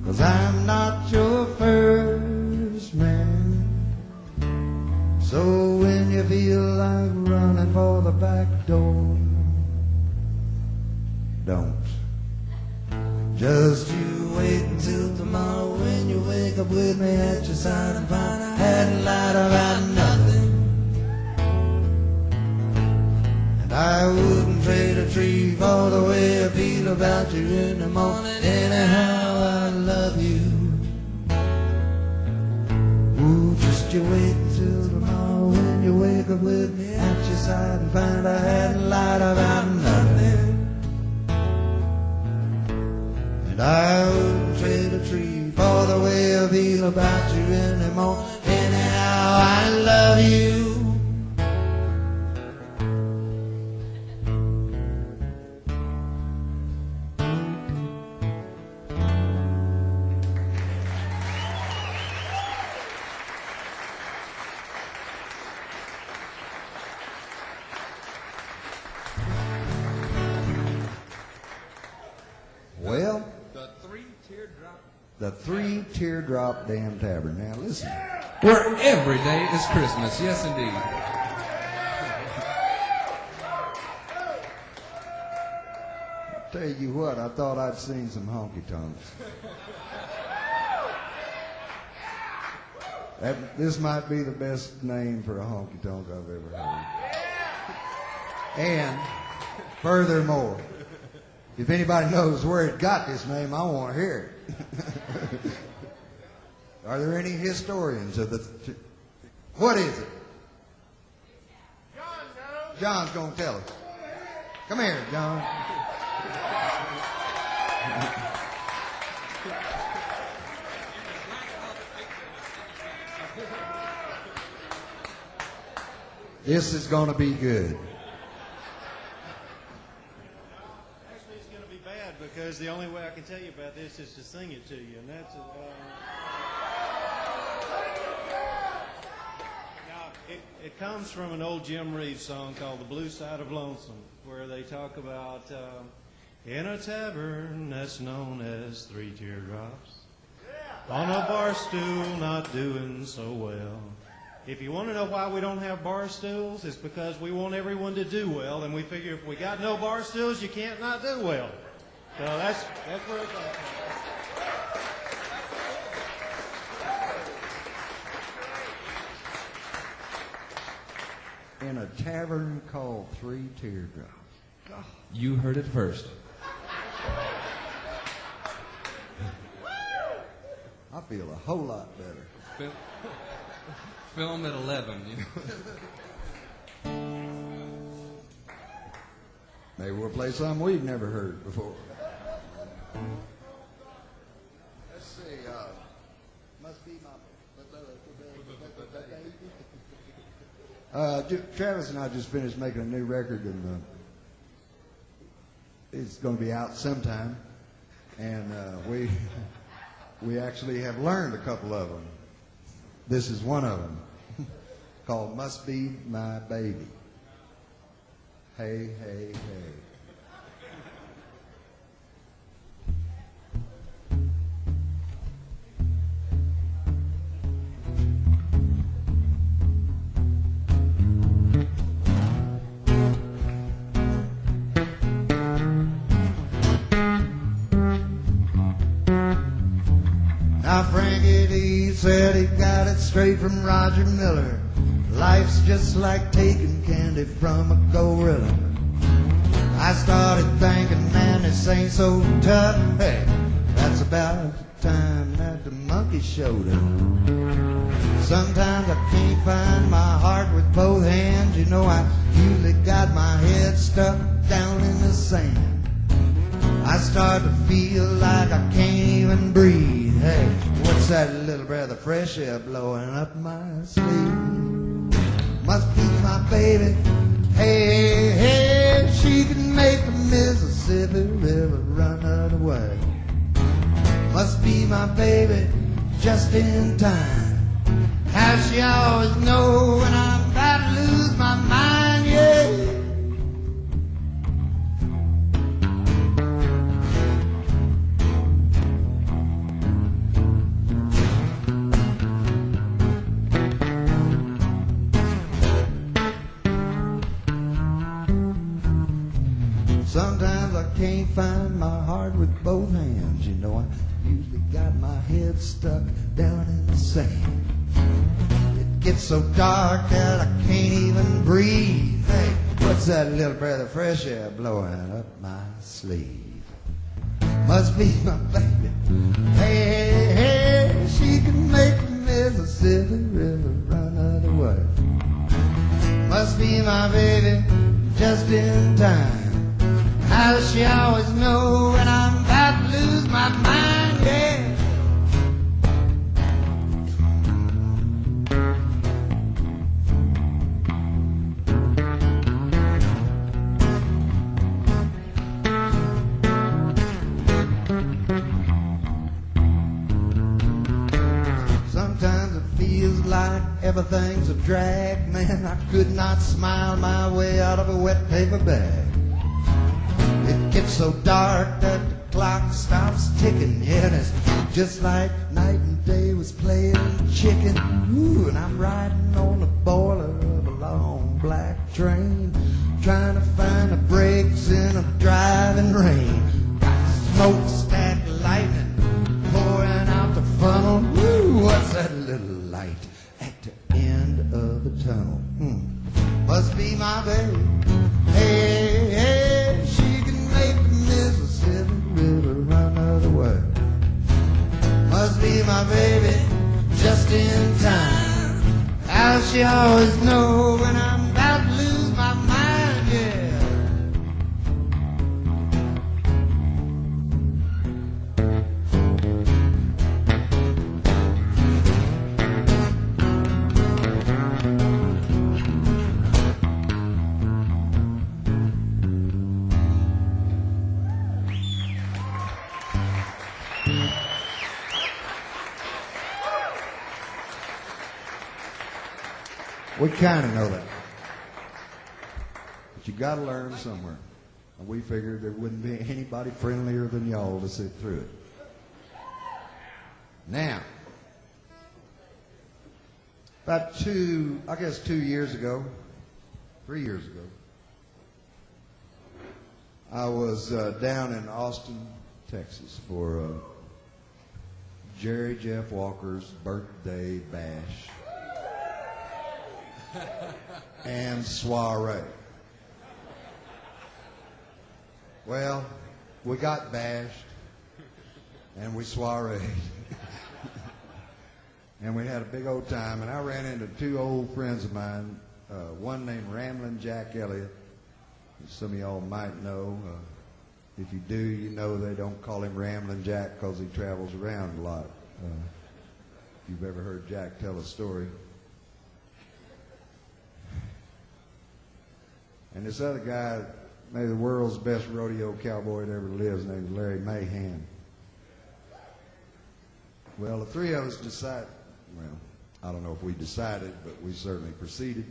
'cause I'm not your first man. So when you feel like running for the back door, don't. Just you wait until tomorrow when you wake up with me at your side and find I hadn't lied about nothing. And I wouldn't trade a tree for the way I feel about you in the morning. Anyhow, I love you. Ooh, just you wait until tomorrow when you wake up with me at your side and find I hadn't lied about nothing. I wouldn't trade a tree for the way I feel about you anymore. Anyhow, I love you. Well, the Three Teardrop Damn Tavern. Now listen. Where every day is Christmas. Yes, indeed. I'll tell you what, I thought I'd seen some honky tonks. This might be the best name for a honky tonk I've ever heard. And furthermore, if anybody knows where it got this name, I want to hear it. Are there any historians of the... What is it? John's going to tell us. Come here, John. This is going to be good. because the only way I can tell you about this is to sing it to you, and that's now it comes from an old Jim Reeves song called "The Blue Side of Lonesome," where they talk about in a tavern that's known as Three Teardrops, on a bar stool not doing so well. If you want to know why we don't have bar stools, it's because we want everyone to do well, and we figure if we got no bar stools, you can't not do well. So that's where it's at. In a tavern called Three Teardrops. You heard it first. I feel a whole lot better. Film at 11. You know. Maybe we'll play something we've never heard before. Let's see. Must be my. Travis and I just finished making a new record, and it's going to be out sometime. And we actually have learned a couple of them. This is one of them, called "Must Be My Baby." Hey, hey, hey. Now Frankie D said he got it straight from Roger Miller. Life's just like taking candy from a gorilla. I started thinking, man, this ain't so tough. Hey, that's about the time that the monkey showed up. Sometimes I can't find my heart with both hands. You know, I usually got my head stuck down in the sand. I start to feel like I can't even breathe. Hey, what's that little breath of fresh air blowing up my sleeve? Must be my baby. Hey, hey, she can make the Mississippi River run her away. Must be my baby, just in time. How she always know when I'm about to lose my mind, yeah. Sometimes I can't find my heart with both hands. You know, I usually got my head stuck down in the sand. It gets so dark that I can't even breathe. Hey, what's that little breath of fresh air blowing up my sleeve? Must be my baby. Hey, hey, hey, she can make the Mississippi River run other way. Must be my baby, just in time. How does she always know when I'm about to lose my mind, yeah? Sometimes it feels like everything's a drag. Man, I could not smile my way out of a wet paper bag. It gets so dark that the clock stops ticking. Yeah, and it's just like night and day was playing chicken. Ooh, and I'm riding on the boiler of a long black train, trying to find the brakes in a driving rain. Got smokestack lightning pouring out the funnel. Ooh, what's that little light at the end of the tunnel? Must be my baby. Hey, hey, she can make the Mississippi River run other way. Must be my baby, just in time. How she always know when I'm about to lose my mind, yeah. We kind of know that. But you got to learn somewhere. And we figured there wouldn't be anybody friendlier than y'all to sit through it. Now, about 2 years ago, 3 years ago, I was down in Austin, Texas for Jerry Jeff Walker's birthday bash and soiree. Well, we got bashed and we soireed. And we had a big old time, and I ran into 2 old friends of mine, one named Ramblin' Jack Elliott, who some of y'all might know. If you do, you know they don't call him Ramblin' Jack because he travels around a lot. If you've ever heard Jack tell a story. And this other guy, maybe the world's best rodeo cowboy that ever lives, named Larry MAHAN. Well, the 3 of us decided, well, I don't know if we decided, but we certainly proceeded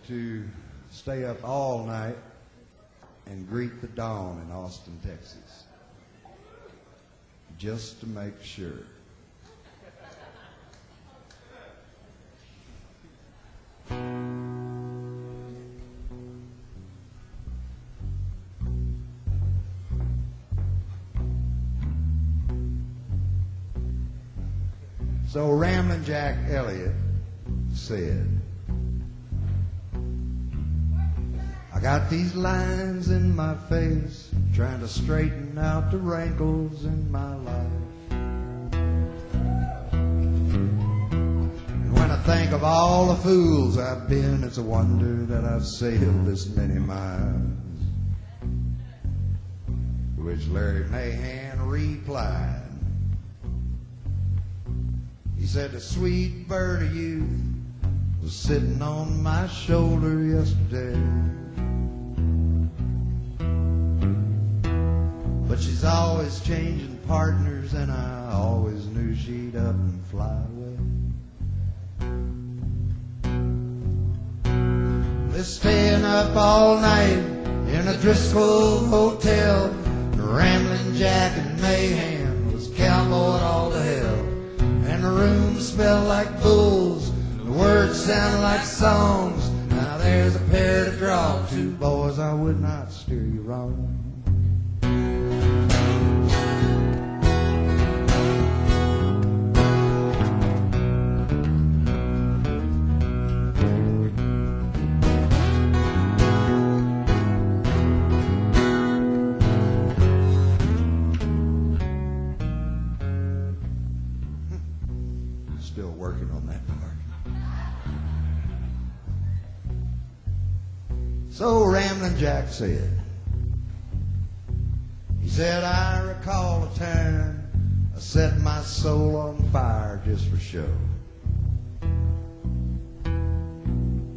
to stay up all night and greet the dawn in Austin, Texas, just to make sure. So Ramblin' Jack Elliott said, I got these lines in my face, trying to straighten out the wrinkles in my life. And when I think of all the fools I've been, it's a wonder that I've sailed this many miles. To which Larry MAHAN replied, he said, the sweet bird of youth was sitting on my shoulder yesterday. But she's always changing partners, and I always knew she'd up and fly away. They're staying up all night in a Driscoll hotel. Ramblin' Jack and MAHAN was cowboyed all to hell. And the room smelled like bulls, the words sounded like songs. Now there's a pair to draw to, boys, I would not steer you wrong. Still working on that part. So Ramblin' Jack said, he said, I recall a time I set my soul on fire just for show.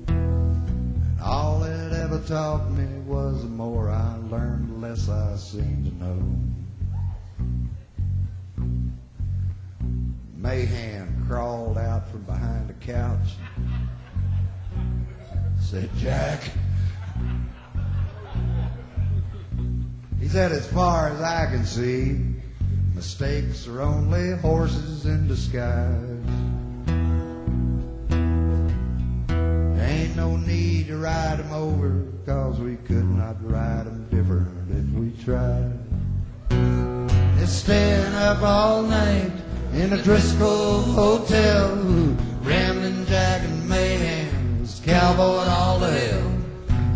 And all it ever taught me was the more I learned, the less I seemed to know. MAHAN crawled out from behind the couch, said, Jack, he said, as far as I can see, mistakes are only horses in disguise. There ain't no need to ride them over, 'cause we could not ride them different if we tried. They're staying up all night in a Driscoll hotel. Ramblin' Jack and MAHAN was cowboyed all to hell.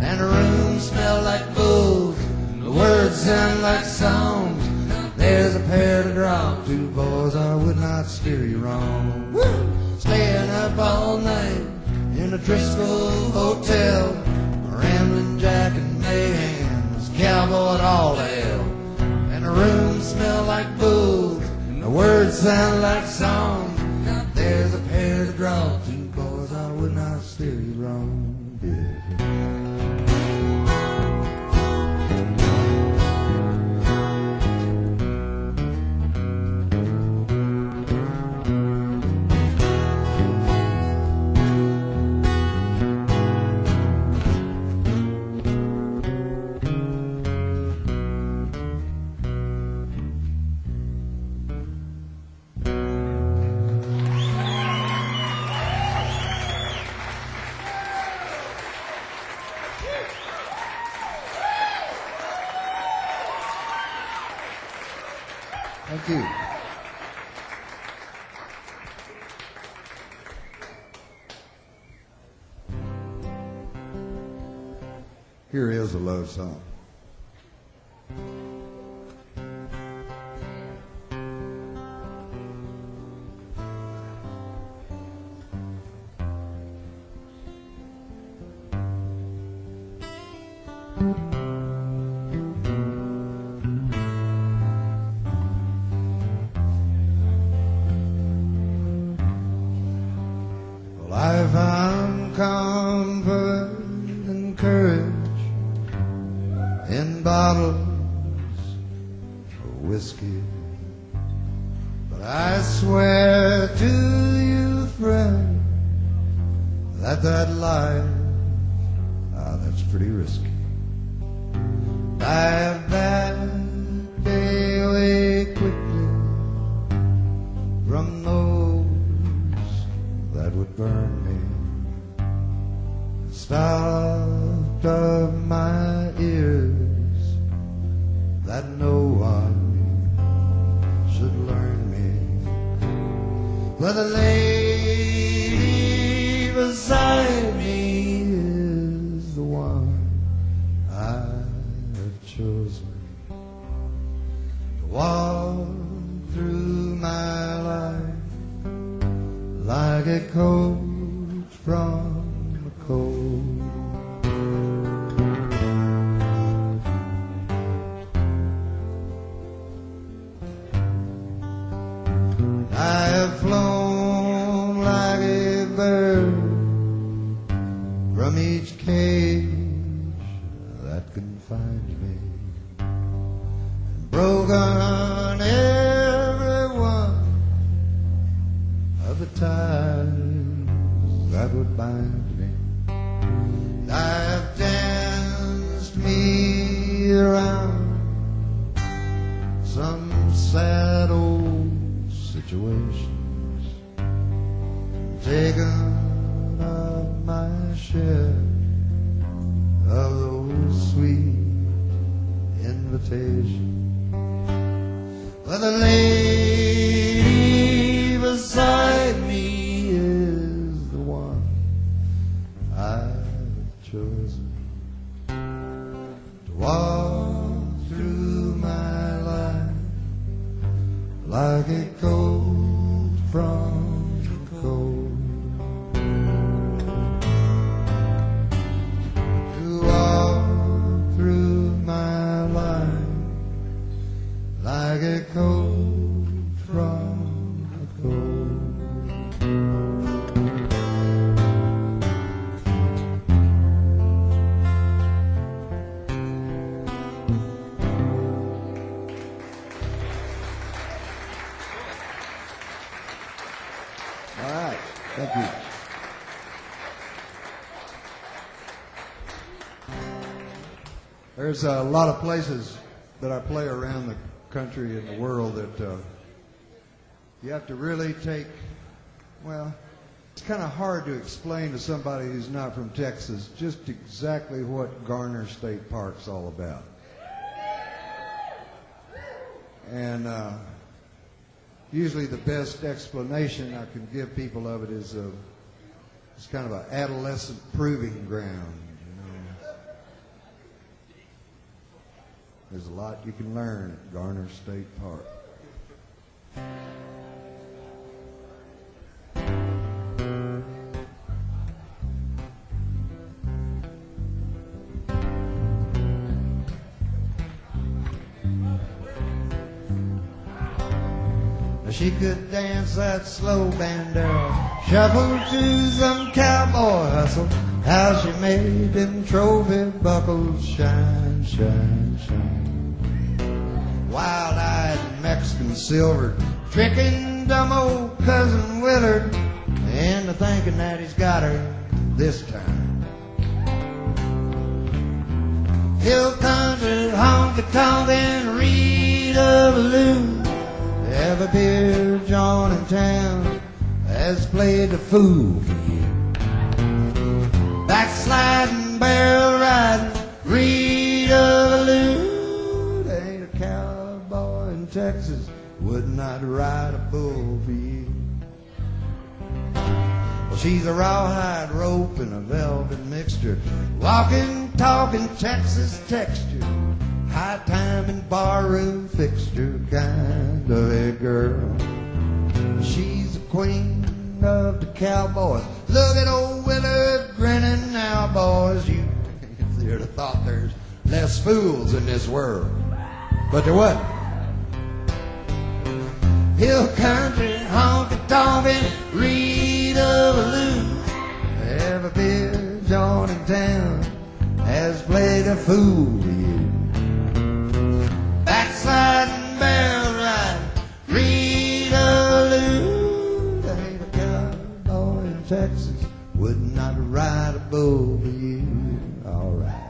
And the room smelled like bulls, and the words sound like songs. There's a pair to drop to, boys, I would not steer you wrong. Woo! Staying up all night in a Driscoll hotel. Ramblin' Jack and MAHAN was cowboyed all to hell. And the room smelled like bulls, the words sound like songs. Now there's a pair to draw to, boys, I would not steer you wrong. Yeah. Thank you. Here is a love song. Well, I found comfort and courage in bottles of whiskey, but I swear to you, friend, that life, that's pretty risky. Dive that day away quickly from those that would burn me. Stopped up my ears that no one should learn me. Well, the lady beside me is the one I've chosen to walk through my life like a coat from a cold. I have flown like a bird from each cage that confines me, and broken every one of the ties that would bind me. I have danced me around some sad old situations, taken up my share of those sweet invitations. But the lady beside me is the one I've chosen to walk through my life like a coat from the cold. To walk through my life like a coat from the cold. All right, thank you. There's a lot of places that I play around the country and the world that you have to really take, well, it's kind of hard to explain to somebody who's not from Texas just exactly what Garner State Park's all about. And usually the best explanation I can give people of it is it's kind of an adolescent proving ground. There's a lot you can learn at Garner State Park. She could dance that slow bandera, shuffle to some cowboy hustle. How she made them trophy buckles shine, shine, shine. Wild-eyed Mexican silver, tricking dumb old cousin Willard into thinking that he's got her this time. Hill country, honky-tonk, and Rita Ballou. Every beer John in town has played the fool for you. Backsliding, barrel riding, Rita Ballou. There ain't a cowboy in Texas would not ride a bull for you. Well, she's a rawhide rope and a velvet mixture, walking, talking Texas texture, high time and barroom fixture kind of a girl. She's the queen of the cowboys. Look at old Willard grinning now, boys. You'd have thought there's less fools in this world, but there wasn't. Hill country, honky-tonkin', Rita Ballou. Every beer joint in town has played a fool for you. Backsliding, barrel riding, Rita Ballou. There ain't a cowboy in Texas would not ride a bull for you. All right.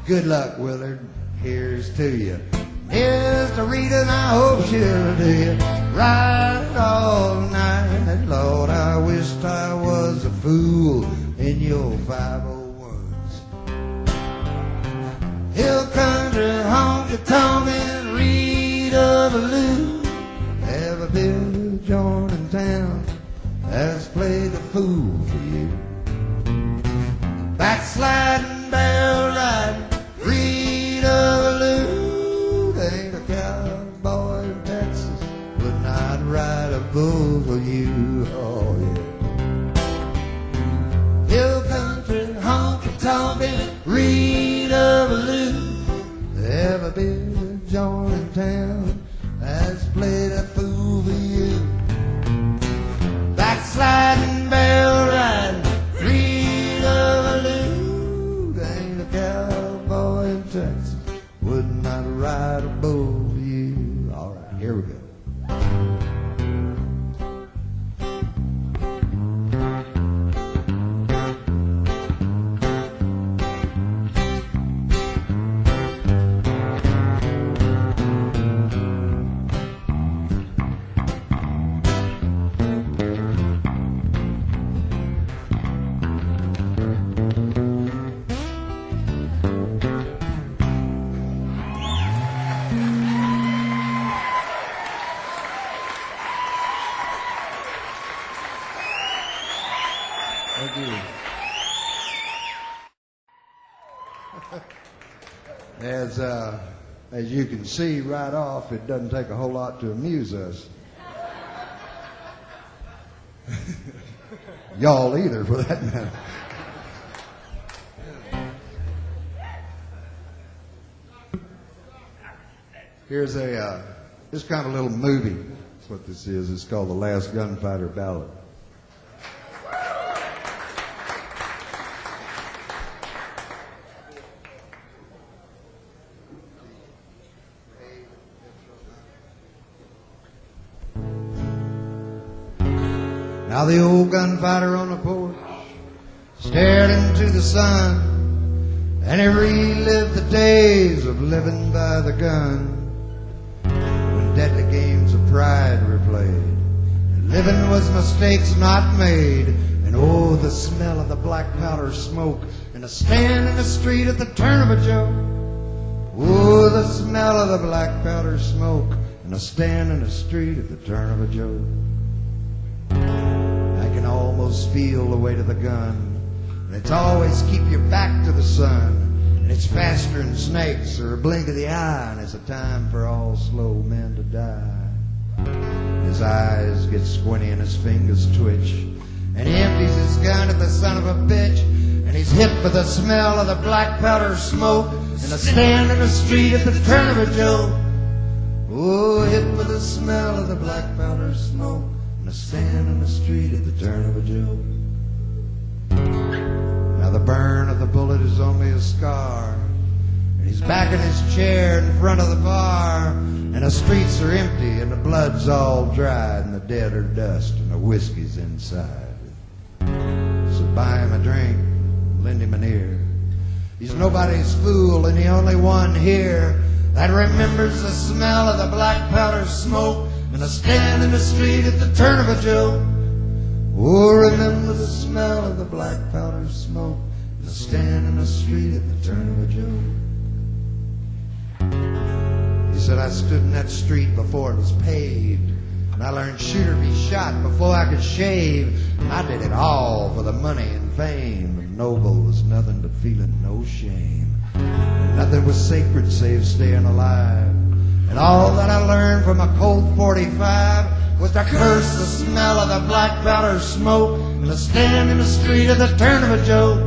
Good luck, Willard. Here's to you. Here's to Rita, and I hope she'll do you right all night. Lord, I wished I was a fool in your 501s. Hill country, honky-tonkin', Rita Ballou. Every bill joint in town has played a fool for you. Backsliding, barrel riding, Rita Ballou. There ain't a cowboy in Texas would not ride a bull for you. Oh, yeah. Hill country, honky-tonkin', Rita Ballou. Every beer joint in town has played a fool for you. Backsliding, barrel riding, Rita Ballou. There ain't a cowboy in Texas would not ride a bull for you. All right, here we go. As you can see right off, it doesn't take a whole lot to amuse us. Y'all either, for that matter. Here's this kind of little movie. That's what this is. It's called The Last Gunfighter Ballad. Now the old gunfighter on the porch stared into the sun, and he relived the days of living by the gun, when deadly games of pride were played, and living was mistakes not made. And oh, the smell of the black powder smoke, and a stand in the street at the turn of a joke. Oh, the smell of the black powder smoke, and a stand in the street at the turn of a joke. I can almost feel the weight of the gun, and it's always keep your back to the sun, and it's faster than snakes or a blink of the eye, and it's a time for all slow men to die. His eyes get squinty and his fingers twitch, and he empties his gun at the son of a bitch, and he's hit by the smell of the black powder smoke, and a stand in the street at the turn of a joke. Oh, hit with the smell of the black powder smoke, and a stand in the street at the turn of a joke. Now the burn of the bullet is only a scar, and he's back in his chair in front of the bar, and the streets are empty, and the blood's all dried, and the dead are dust, and the whiskey's inside. buy him a drink, lend him an ear. He's nobody's fool and the only one here that remembers the smell of the black powder smoke and a stand in the street at the turn of a joke. Oh, remember the smell of the black powder smoke and a stand in the street at the turn of a joke. He said, I stood in that street before it was paved, and I learned shoot or be shot before I could shave. And I did it all for the money and fame. And noble was nothing but feeling no shame. And nothing was sacred save staying alive. And all that I learned from a Colt 45 was to curse the smell of the black powder smoke and to stand in the street at the turn of a joke.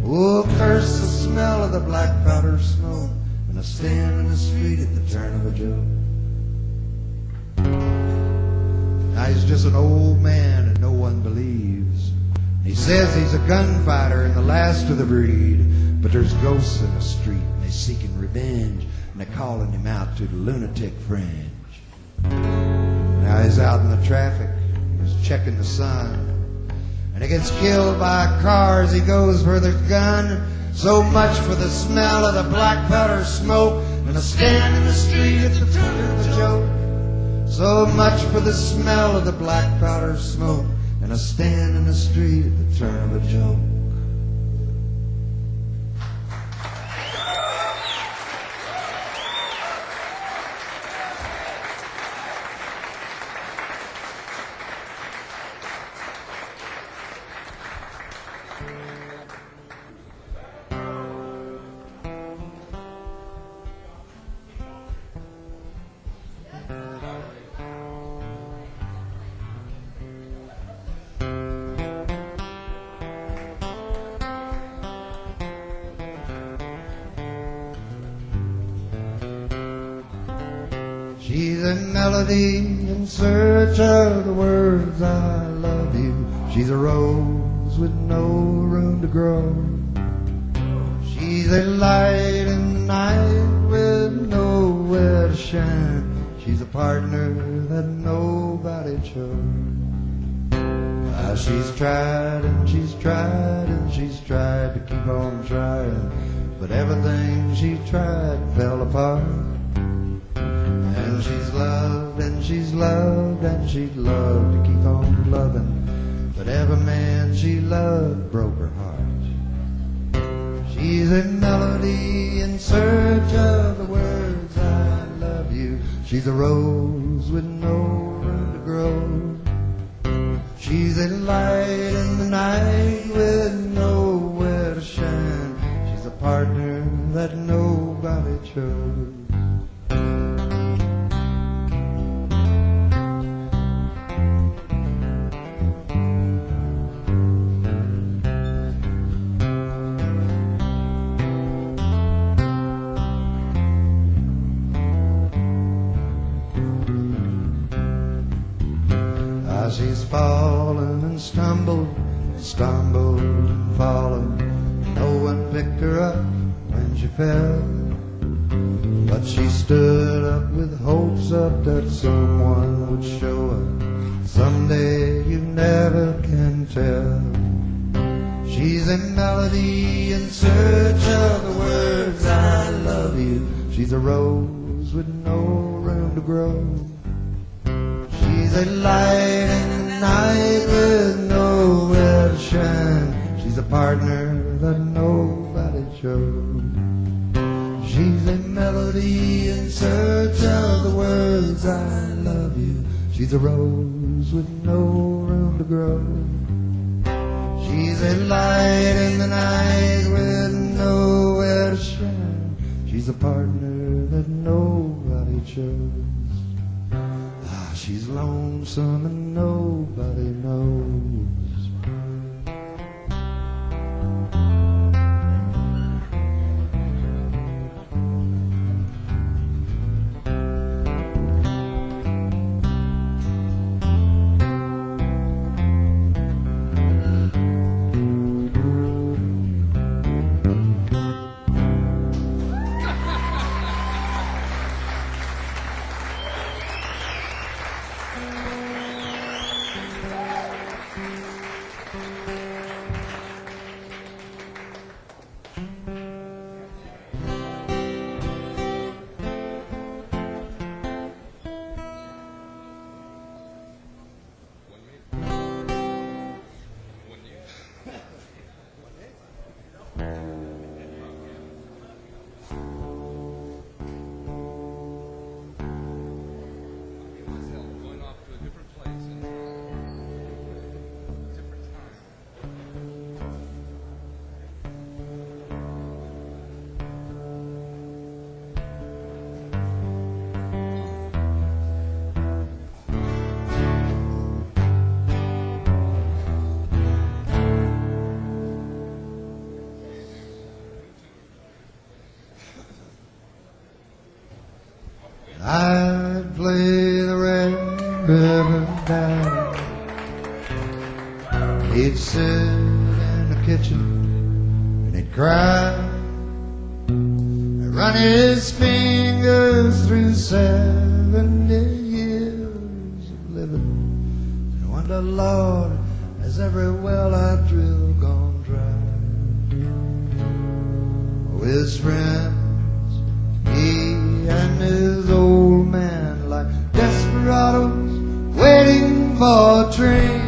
Oh, curse the smell of the black powder smoke and to stand in the street at the turn of a joke. Now he's just an old man that no one believes. He says he's a gunfighter and the last of the breed. But there's ghosts in the street and they're seeking revenge, and they're calling him out to the lunatic fringe. Now he's out in the traffic, he's checking the sun, and he gets killed by a car as he goes for the gun. So much for the smell of the black powder smoke and a stand in the street at the turn of a joke. So much for the smell of the black powder smoke and a stand in the street at the turn of a joke. She's a melody in search of the words I love you. She's a rose with no room to grow. She's a light in the night with nowhere to shine. She's a partner that nobody chose. She's tried and she's tried and she's tried to keep on trying, but everything she tried fell apart. And she's loved and she's loved and she'd love to keep on loving, but every man she loved broke her heart. She's a melody in search of the words I love you. She's a rose with no room to grow. She's a light in the night with nowhere to shine. She's a partner that nobody chose. She's fallen and stumbled and fallen. No one picked her up when she fell, but she stood up with hopes up that someone would show her. Someday you never can tell. She's a melody in search of the words I love you. She's a rose with no room to grow. She's a light in the night with nowhere to shine. She's a partner that nobody chose. She's a melody in search of the words I love you. She's a rose with no room to grow. She's a light in the night with nowhere to shine. She's a partner that nobody chose. She's lonesome and nobody knows. ever died. He'd sit in the kitchen and he'd cry and run his fingers through 70 years of living and wonder, Lord, has every well I drill gone dry? Oh, his friends, he and his old man, like desperados waiting for a train,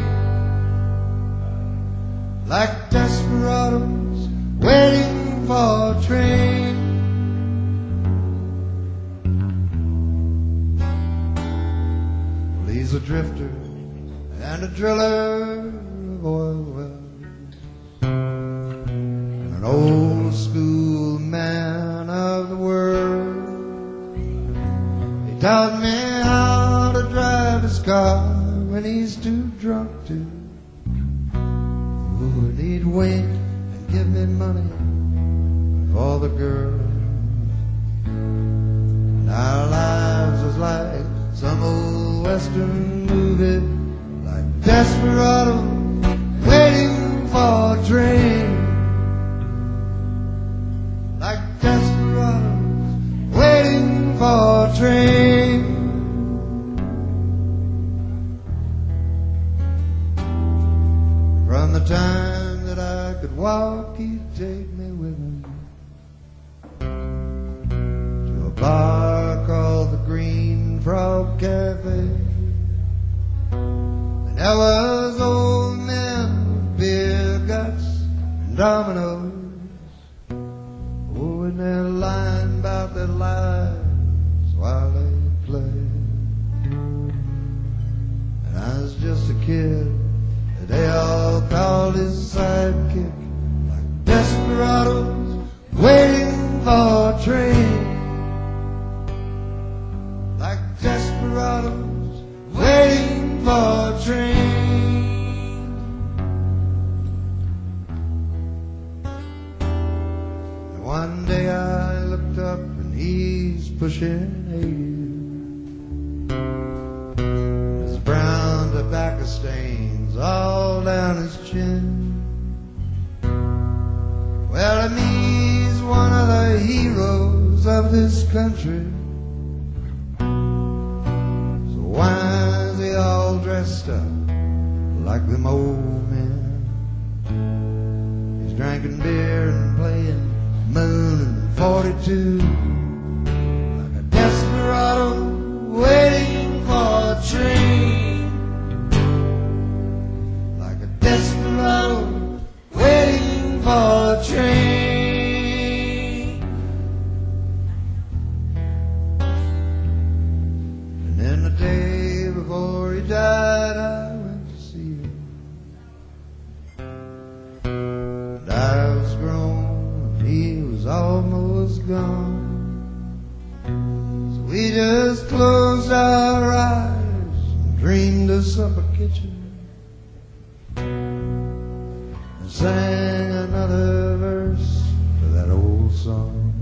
like desperados waiting for a train. Well, he's a drifter and a driller of oil wells, and an old school man of the world. He taught me how to drive his car when he's too drunk to. Oh, and he'd wink and give me money for the girl. And our lives was like some old western movie, like desperados waiting for a train, like desperados waiting for a train. From the time that I could walk, he'd take me with him to a bar called the Green Frog Cafe. And there was old men with beer guts and dominoes. Oh, and they're lying about their lives while they play. And I was just a kid that they all called his sidekick, like desperados waiting for a train, like desperados waiting for a train. And one day I looked up and he's pushing 80. His brown tobacco stains all down his chin. Well, to me he's one of the heroes of this country. So why is he all dressed up like them old men? He's drinking beer and playing Moon and 42, like a desperado waiting for a train, like a desperado waiting for a train. And then the day before he died, I went to see him, and I was grown and he was almost gone. So we just closed our eyes and dreamed us up a kitchen and sang another verse to that old song.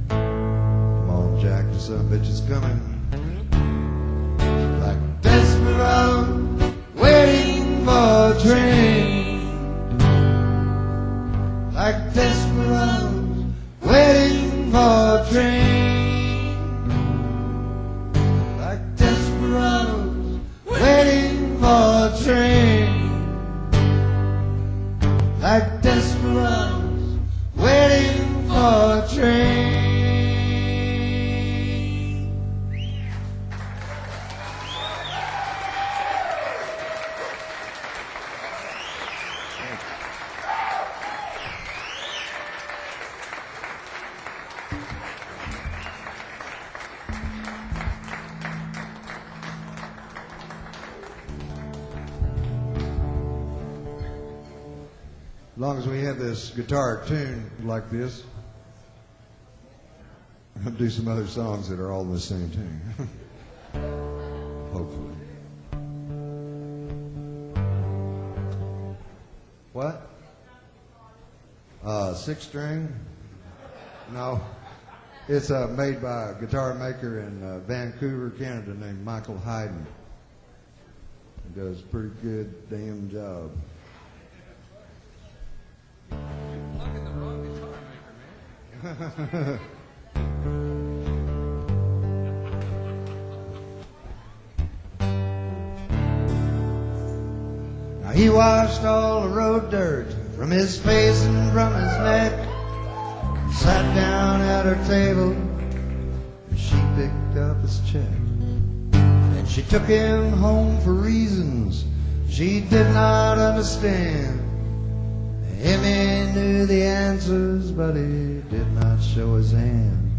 Come on, Jack, the son of a bitch is coming, like a desperado waiting for a train, like desperados waiting for a train, like desperados waiting for a train, like desperados waiting for a train. As long as we have this guitar tuned like this, I'll do some other songs that are all in the same tune. Hopefully. What? 6 string? No. It's made by a guitar maker in Vancouver, Canada, named Michael Hayden. He does a pretty good damn job. Plugging the wrong guitar maker, man. Now he washed all the road dirt from his face and from his neck. Sat down at her table and she picked up his check. And she took him home for reasons she did not understand. Him, he knew the answers, but he did not show his hand.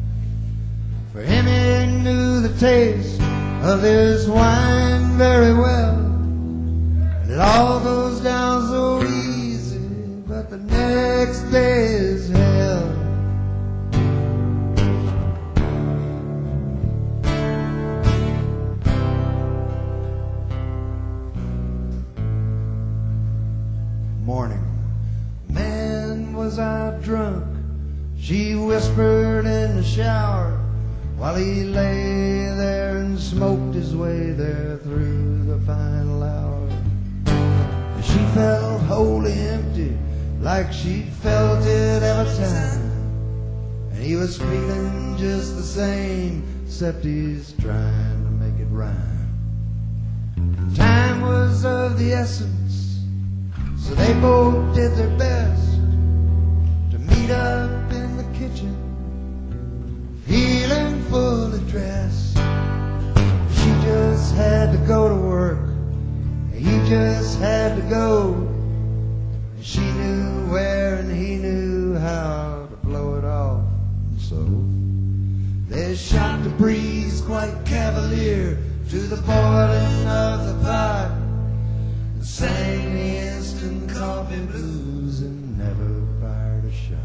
For him, he knew the taste of his wine very well. And it all goes down so easy, but the next day is hell. Morning. Man, was I drunk? She whispered in the shower while he lay there and smoked his way there through the final hour. And she felt wholly empty, like she'd felt it every time. And he was feeling just the same, except he's trying to make it rhyme. Time was of the essence, so they both did their best to meet up in the kitchen, feeling fully dressed. She just had to go to work, he just had to go. And she knew where and he knew how to blow it off. And so they shot the breeze quite cavalier to the boiling of the pot, and sang the instant coffee blues and never fired a shot.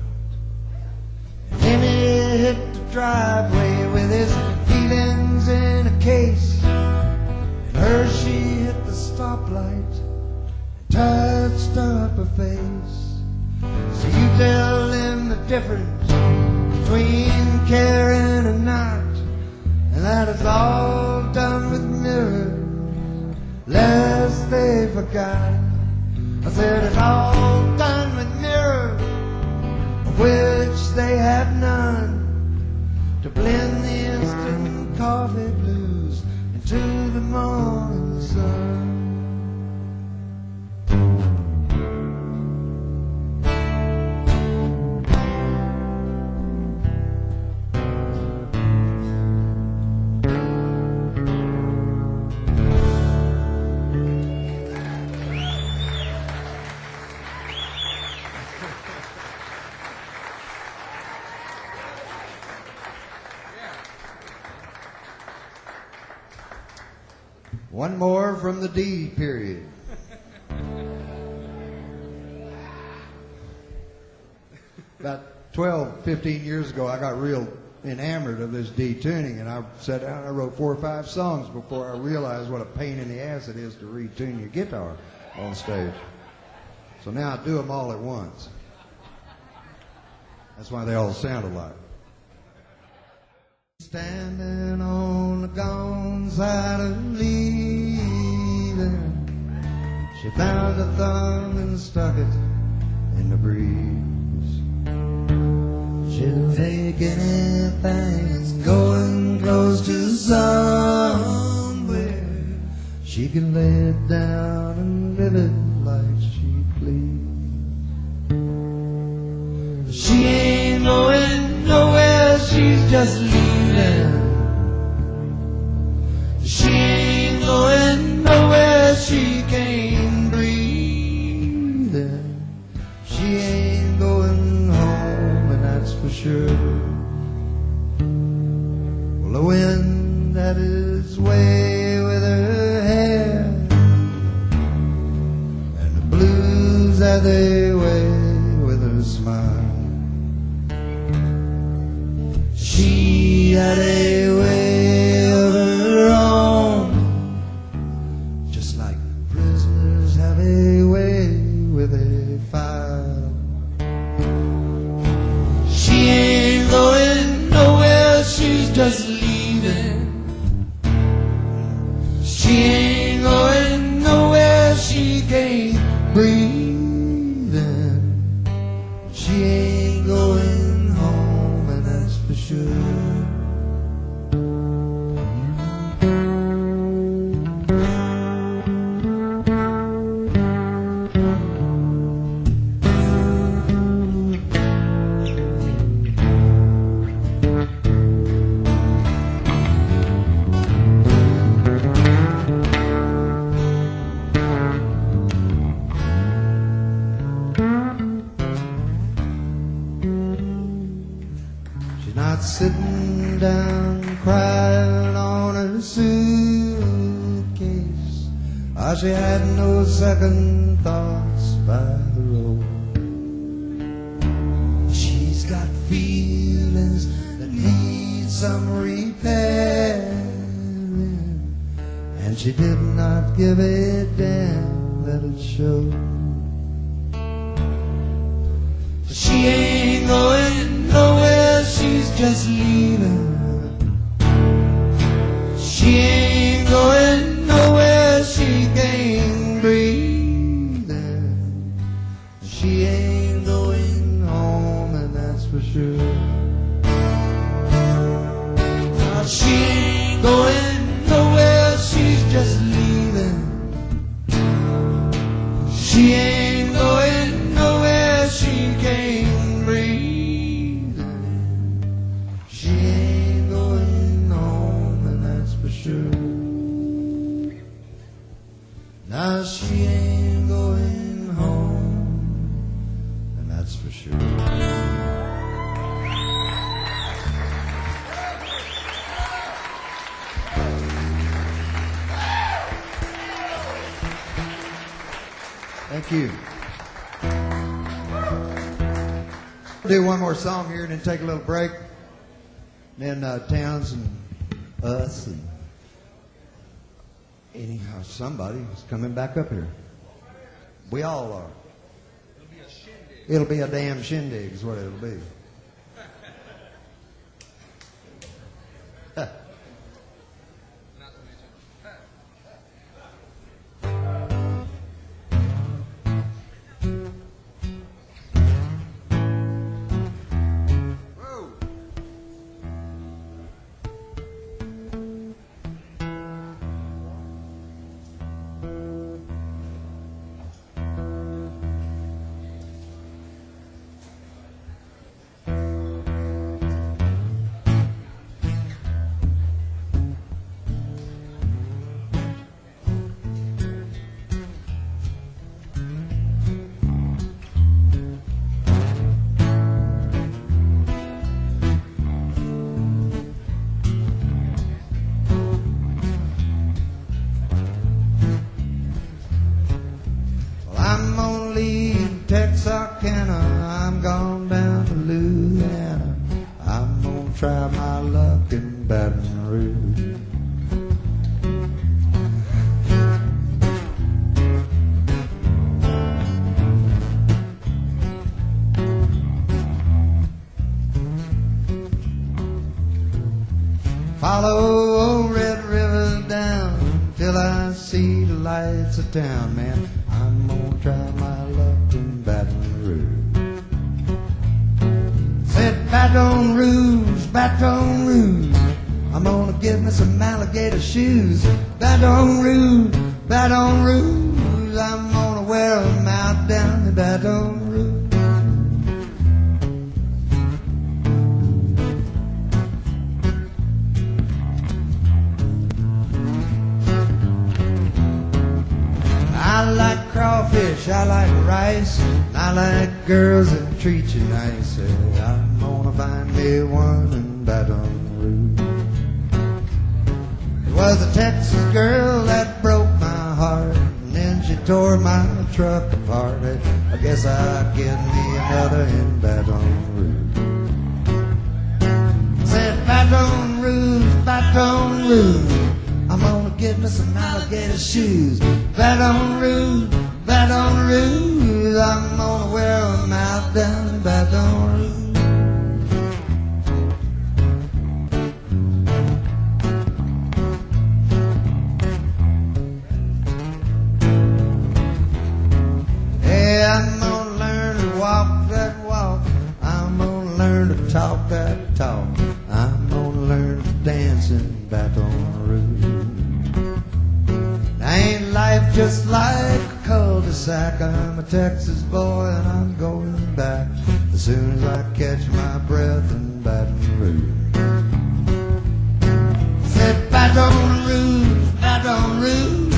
And then he hit the driveway with his feelings in a case, and her she hit the stoplight and touched up her face. So you tell them the difference between caring and not, and that it's all done with mirrors, lest they forgot. I said it's all done with mirrors, of which they have none, to blend the instant coffee blues into the morning sun. One more from the D period. About 12, 15 years ago, I got real enamored of this D tuning, and I sat down and I wrote 4 or 5 songs before I realized what a pain in the ass it is to retune your guitar on stage. So now I do them all at once. That's why they all sound alike. Standing on the gone side of leaving, she found a thumb and stuck it in the breeze. She'll take anything that's going close to somewhere. She can lay it down and live it like she please. She ain't going nowhere, she's just leaving. She ain't going nowhere, she can't breathe. She ain't going home, and that's for sure. Well, the wind had its way with her hair, and the blues had their way with her smile. She had a way of her own, just like prisoners have a way with a file. She ain't going nowhere, She ain't going nowhere, she can't breathe in. She ain't going home, and that's for sure. Sitting down crying on her suitcase. Oh, she had no second thoughts by the road. She's got feelings that need some repairing, and she did not give a damn that it showed. She ain't going nowhere, she's just leaving. She ain't going nowhere, she can't breathe. She ain't going home, and that's for sure. She ain't going nowhere, she's just leaving. She ain't going nowhere, she can't breathe. She ain't going home, and that's for sure. Now she ain't going home, and that's for sure. Thank you. Do one more song here and then take a little break. Then Towns and us and anyhow somebody is coming back up here. We all are. It'll be a damn shindig is what it'll be. Texarkana, I'm gone down to Louisiana. I'm gonna try my luck in Baton Rouge. Follow old Red River down till I see the lights of town, man. I'm gonna try my luck in Baton Rouge. Said Baton Rouge, Baton Rouge, I'm gonna give me some alligator shoes. Baton Rouge, Baton Rouge, I'm gonna wear them out down to Baton Rouge. I like crawfish, I like rice, I like girls that treat you nice. I'm gonna find me one in Baton Rouge. It was a Texas girl that broke my heart, and then she tore my truck apart. I guess I'll get me another in Baton Rouge. Said Baton Rouge, Baton Rouge, I'm gonna get me some alligator shoes. Baton Rouge, Baton Rouge, I'm gonna wear them out down in Baton Rouge. Baton Rouge. Ain't life just like a cul-de-sac? I'm a Texas boy and I'm going back as soon as I catch my breath in Baton Rouge. Said Baton Rouge, Baton Rouge,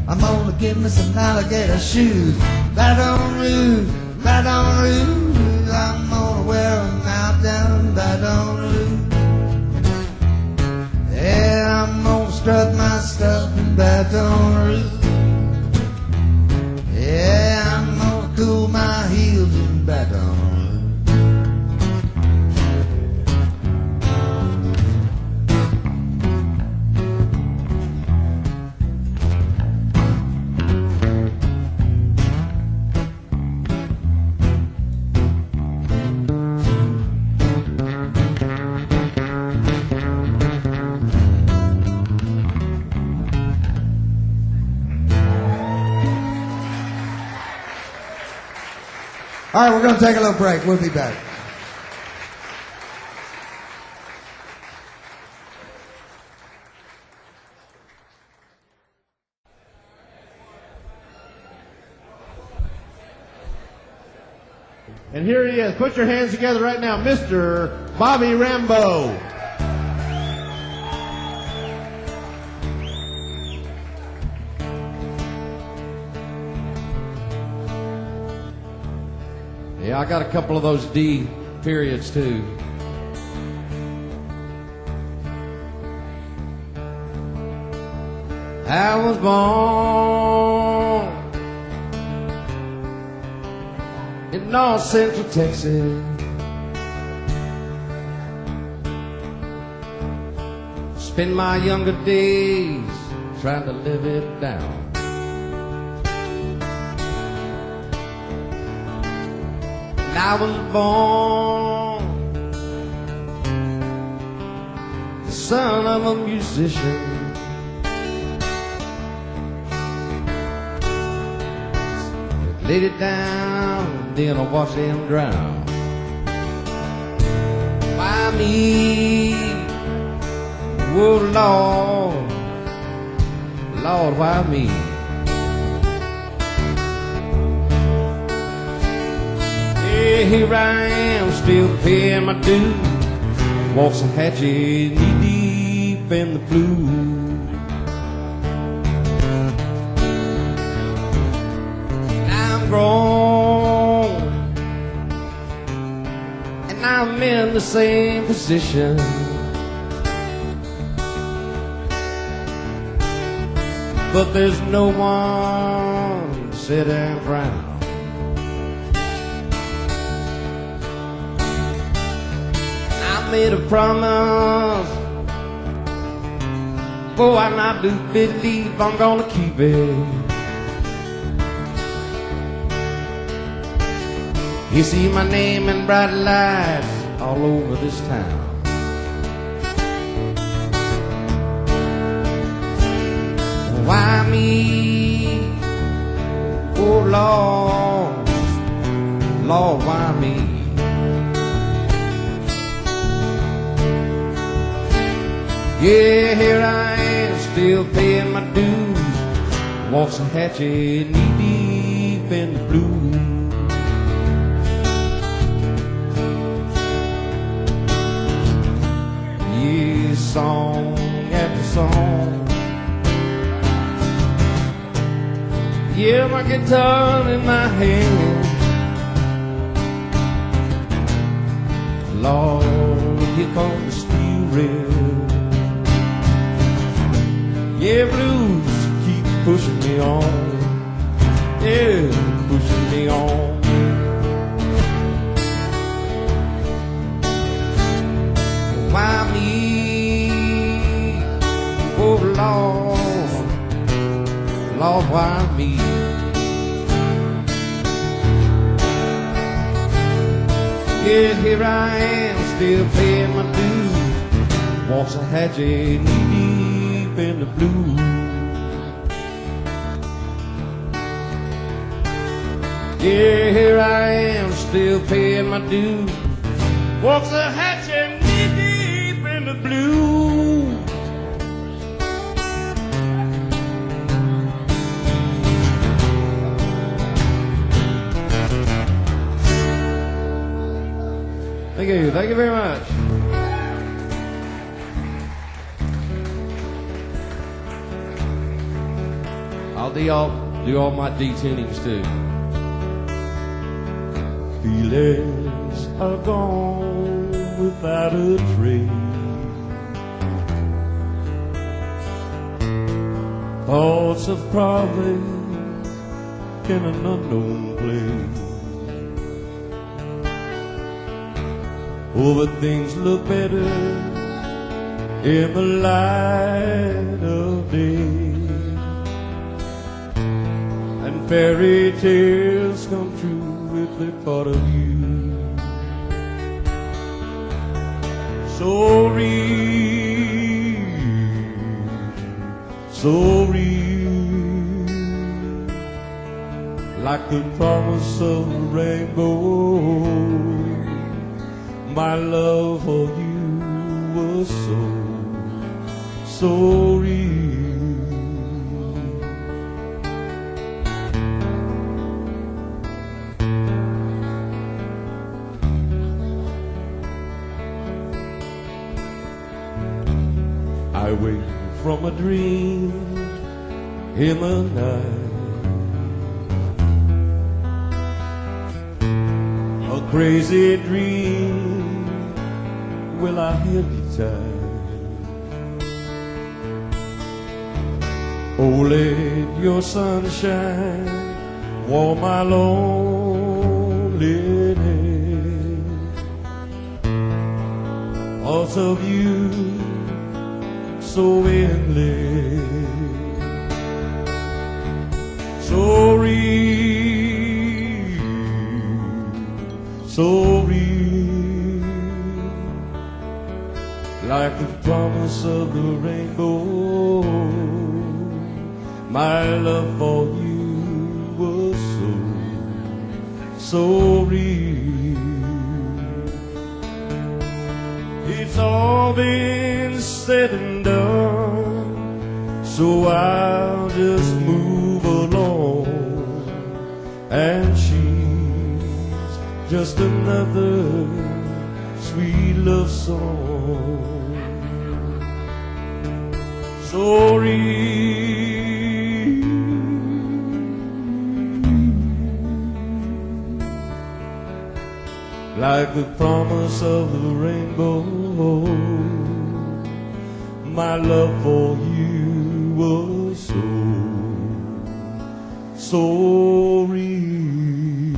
I'm gonna give me some alligator shoes. Baton Rouge, Baton Rouge, I'm gonna wear them out down in Baton Rouge. Yeah, I'm gonna strut my stuff in Baton Rouge. Yeah, I'm gonna cool my heels in Baton Rouge. All right, we're going to take a little break. We'll be back. And here he is. Put your hands together right now, Mr. Bobby Rambo. Yeah, I got a couple of those D periods too. I was born in North Central Texas. Spend my younger days trying to live it down. I was born the son of a musician. Laid it down, then I watched him drown. Why me? Oh Lord, Lord, why me? Here I am, still paying my dues. Walks a hatchet knee deep in the blue. I'm grown, and I'm in the same position. But there's no one to sit and frown. Made a promise, boy, and I do believe I'm gonna keep it. You see my name in bright lights all over this town. Why me? Oh Lord, Lord, why me? Yeah, here I am, still paying my dues. Walks a hatchet knee deep in the blue. Yeah, song after song. Yeah, my guitar in my hand. Lord, here comes the spirit. Yeah, blues keep pushing me on. Yeah, pushing me on. Why me? Oh Lord, Lord, why me? Yeah, here I am, still paying my dues. Walks a hatchet knee deep in the blue. Yeah, here I am, still paying my dues. Walks a hatchet knee deep in the blue. Thank you very much. I'll do all my D-tunings too. Feelings are gone without a trace. Thoughts of progress in an unknown place. Oh, but things look better in the light of day. And fairy tales come true if they're part of you. So real, so real, like the promise of a rainbow. My love for you was so real. I wake from a dream in the night, a crazy dream. Will I hear you tight? Oh, let your sunshine warm my loneliness. Thoughts of you so endless, so real, so real. Like the promise of the rainbow, my love for you was so real. It's all been said and done, so I'll just move along. And she's just another sweet love song. So real, like the promise of the rainbow. My love for you was so real.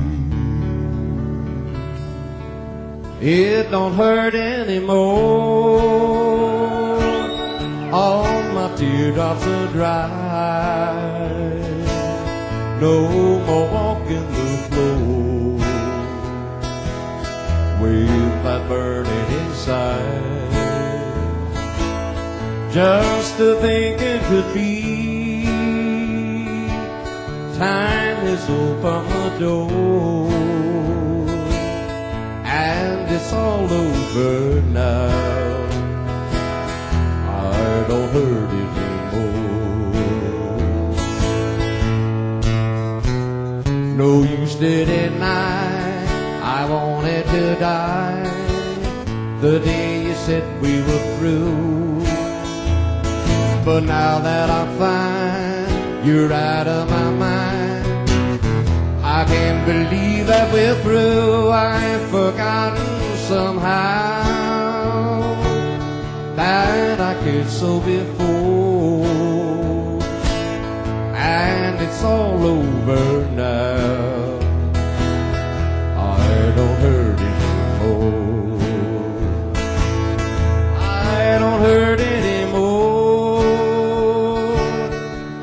It don't hurt anymore. All my teardrops are dry. No more walking the floor with that burning inside. Just to think it could be, time has opened the door, and it's all over now. I don't hurt anymore. No use denying I wanted to die the day you said we were through. But now that I find you're out of my mind, I can't believe that we're through. I've forgotten somehow that I cared so before, and it's all over now. I don't hurt anymore. I don't hurt anymore.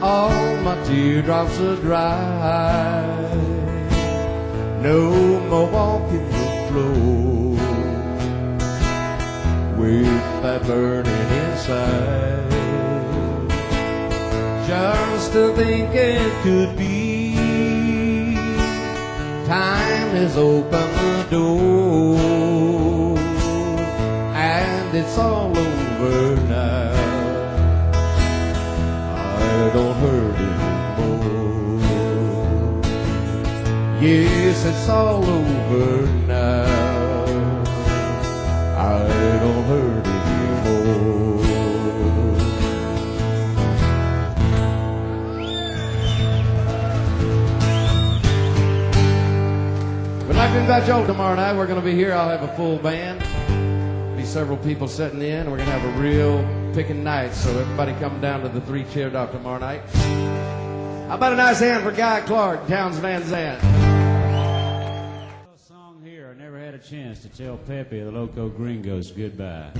All my teardrops are dry. No more walking the floor with that burning inside. Just to think it could be, time has opened the door, and it's all over now. I don't hurt anymore. Yes, it's all over now. about y'all tomorrow night. We're going to be here. I'll have a full band. Be several people sitting in. We're going to have a real picking night. So everybody come down to the Three Teardrops tomorrow night. How about a nice hand for Guy Clark, Towns Van Zandt? Song here. I never had a chance to tell Pepe of the Loco Gringos goodbye.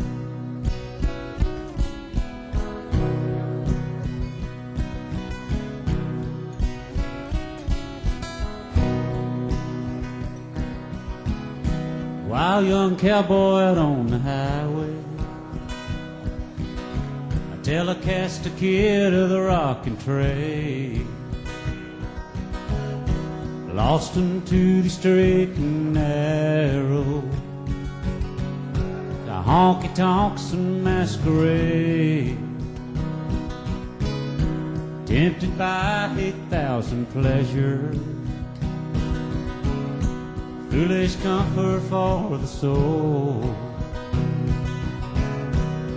Wild young cowboy out on the highway, I telecast a kid of the rockin' trade, lost into the straight and narrow, the honky-tonks and masquerade, tempted by 8,000 pleasures, foolish comfort for the soul,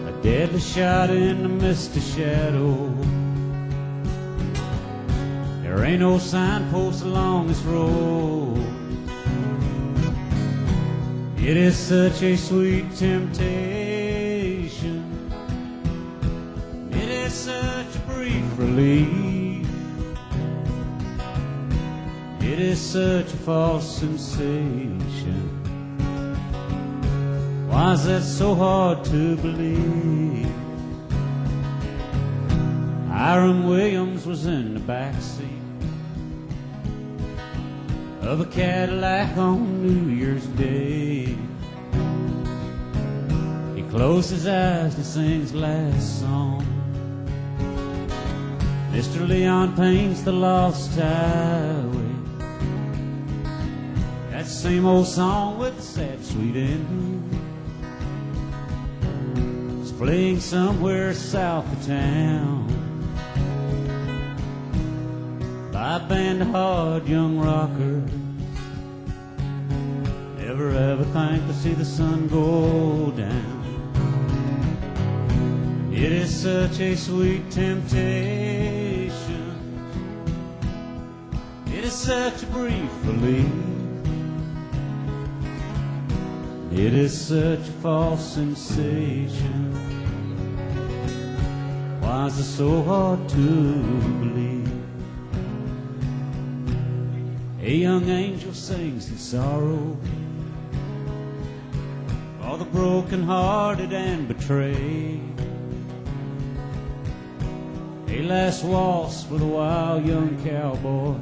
a deadly shot in the misty shadow. There ain't no signpost along this road. It is such a sweet temptation. It is such a brief relief. It is such a false sensation. Why is that so hard to believe? Hiram Williams was in the backseat of a Cadillac on New Year's Day. He closed his eyes to sing his last song. Mr. Leon Payne's The Lost Highway. That same old song with the sad sweet ending. It's playing somewhere south of town by a band of hard young rockers. Never ever think to see the sun go down. It is such a sweet temptation. It is such a brief relief. It is such a false sensation. Why is it so hard to believe? A young angel sings in sorrow for the broken-hearted and betrayed. A last waltz with a wild young cowboy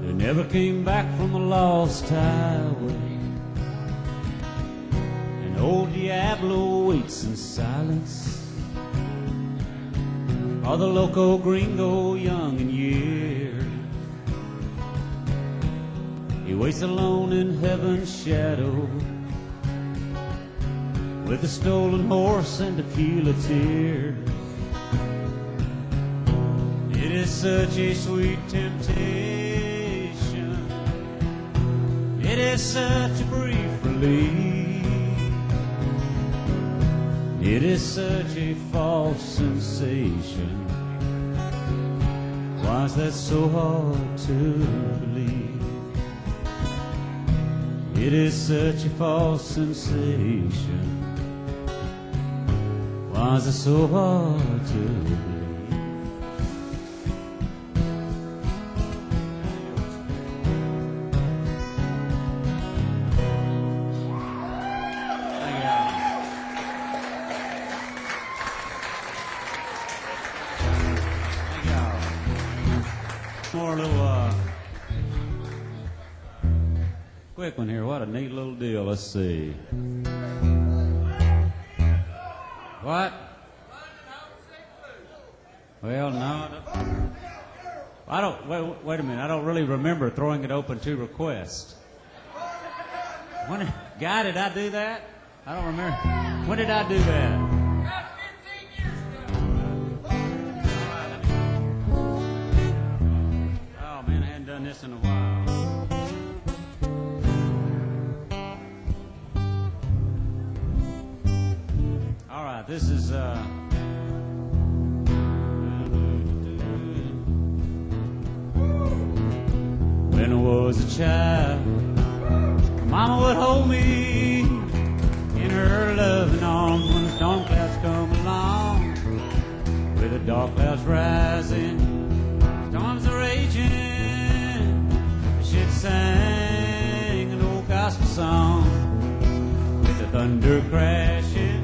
who never came back from the lost highway. Old Diablo waits in silence for the loco gringo young in years. He waits alone in heaven's shadow with a stolen horse and tequila tears. It is such a sweet temptation. It is such a brief relief. It is such a false sensation. Why is that so hard to believe? It is such a false sensation. Why is it so hard to believe? Quick one here. What a neat little deal. Let's see. What? Well, no. I don't. Wait a minute. I don't really remember throwing it open to request. Guy, did I do that? I don't remember. When did I do that? About 15 years ago. Oh man, I hadn't done this in a while. All right, this is when was a child. Mama would hold me in her loving arms when the storm clouds come along. With the dark clouds rising, storms are raging, she'd sing an old gospel song. With the thunder crashing,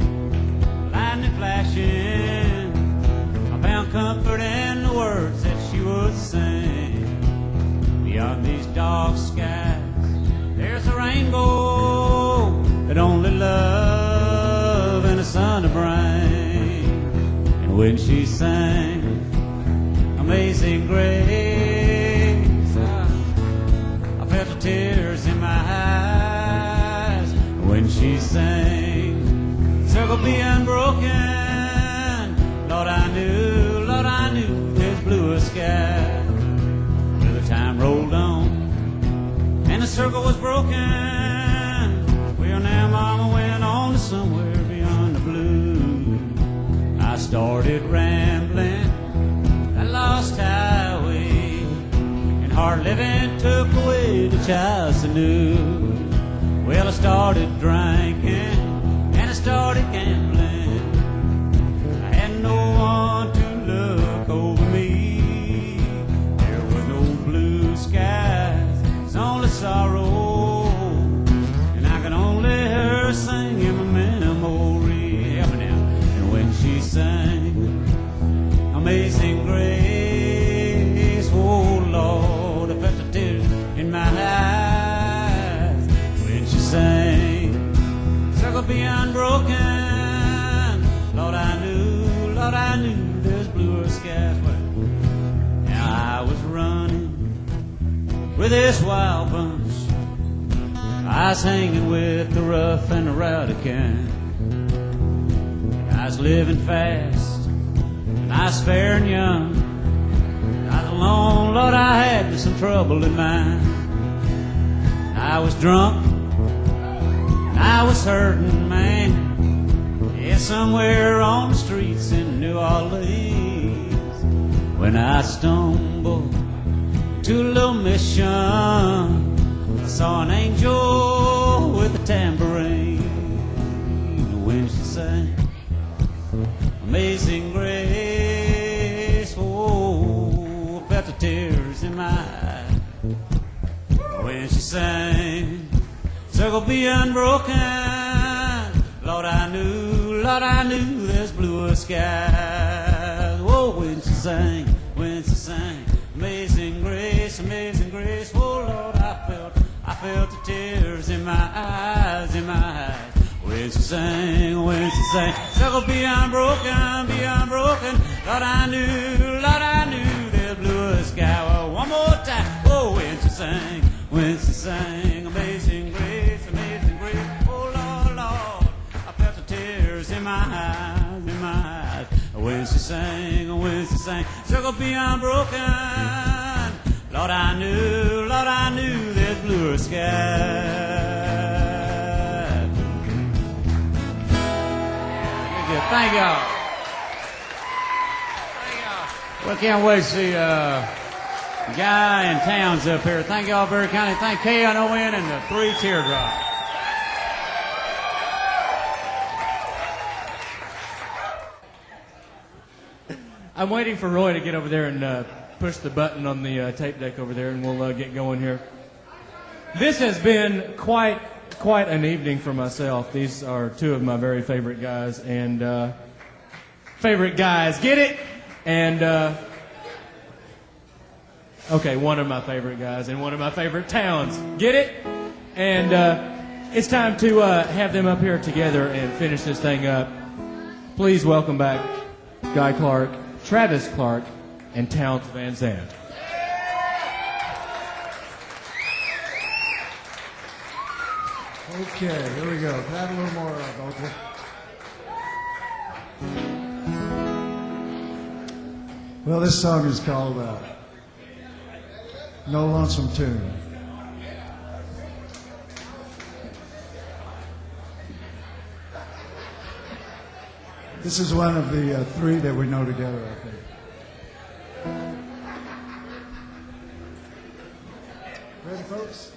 lightning flashing, I found comfort in the words that she would sing. Beyond these dark skies, there's a rainbow that only love and the sun to bring. And when she sang Amazing Grace, I felt the tears in my eyes. When she sang Circle Be Unbroken, Lord I knew there's bluer skies. Till the time rolled on and the circle was broken. Well, now Mama went on to somewhere beyond the blue. I started rambling that lost highway, and hard living took away the child's anew. Well, I started drinking and I started gambling. I had no one to look over me. There was no blue skies, only sorrow, and I can only hear her sing in my memory. Help me now. And when she sang Amazing Grace, oh Lord, I felt the tears in my eyes. When she sang Circle Be Unbroken, Lord I knew there's bluer skies. Well, now I was running with this wild bunch, I was hanging with the rough and the rowdy kind. I was living fast, and I was fair and young. I was alone, Lord, I had some trouble in mind. I was drunk, and I was hurting, man. Yeah, somewhere on the streets in New Orleans, when I stumbled to a little mission, I saw an angel with a tambourine. When she sang Amazing Grace, oh, I felt the tears in my eyes. When she sang Circle Be Unbroken, Lord I knew there's bluer skies. Oh, when she sang Amazing Grace, oh Lord, I felt the tears in my eyes, When she sang, Circle Be Unbroken, Lord I knew there's bluer sky. Well, one more time, oh, when she sang, Amazing Grace, oh Lord, I felt the tears in my eyes, When she sang, Circle Be Unbroken, Lord I knew there's bluer skies. Good. Thank y'all. Well, can't wait to see Guy and Towns up here. Thank y'all very kindly. Thank KNON and the 3 Teardrops. I'm waiting for Roy to get over there and push the button on the tape deck over there, and we'll get going here. This has been quite an evening for myself. These are 2 of my very favorite guys, and favorite guys, get it? And okay, one of my favorite guys and one of my favorite towns, get it? And it's time to have them up here together and finish this thing up. Please welcome back Guy Clark, Travis Clark, and Towns Van Zandt. Okay, here we go. Have a little more vocal. Well, this song is called No Lonesome Tune. This is one of the 3 that we know together, I think. Ready, folks?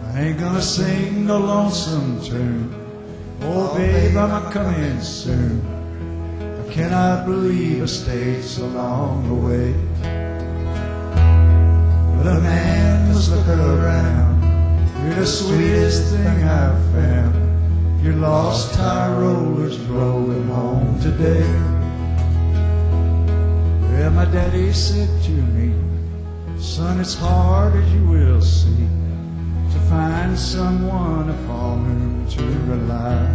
I ain't gonna sing no lonesome tune. Oh, babe, I'm a coming soon. I cannot believe I stayed so long away. But a man must look around. You're the sweetest thing I've found. Your lost tire roller's rolling home today. Well, my daddy said to me, son, it's hard as you will see to find someone upon whom to rely.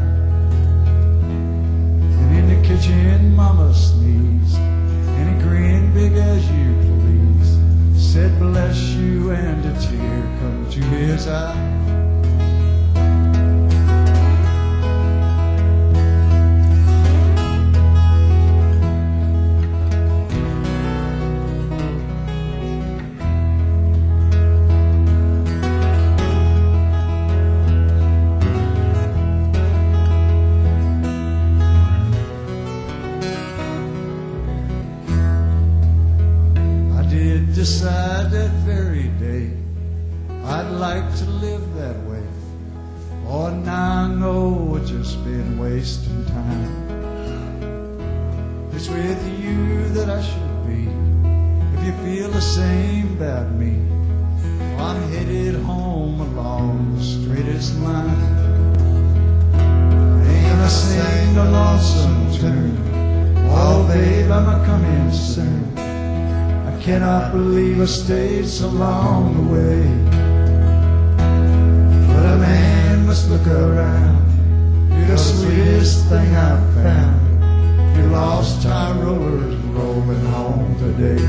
And in the kitchen, Mama sneezed, and he grinned big as you please. Said, bless you, and a tear come to his eye. Decide that very day I'd like to live that way. Oh, now I know I've just been wasting time. It's with you that I should be. If you feel the same about me, well, I'm headed home along the straightest line. I ain't gonna sing no lonesome tune. Oh, babe, I'm a coming soon. Cannot believe I stayed so long away. But a man must look around. You're the sweetest thing I've found. Your lost tire rollers rolling home today.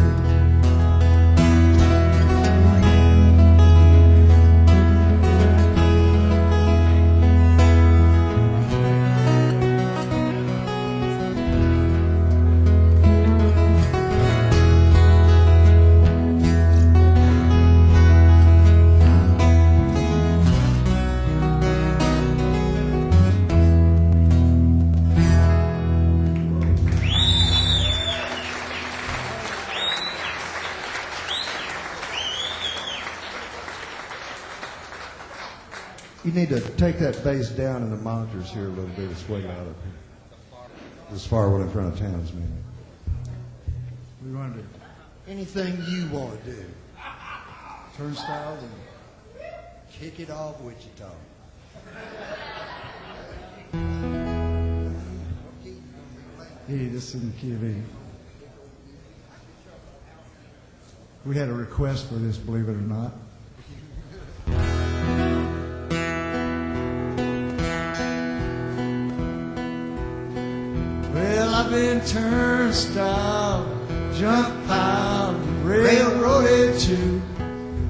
You need to take that bass down in the monitors here a little bit. It's way louder. This far away in front of town is me. We want to do anything you want to do. Turnstiles and kick it off, Wichita. Hey, this is in the key of E. We had a request for this, believe it or not. Well, I've been turnstile, jump pile, railroaded too.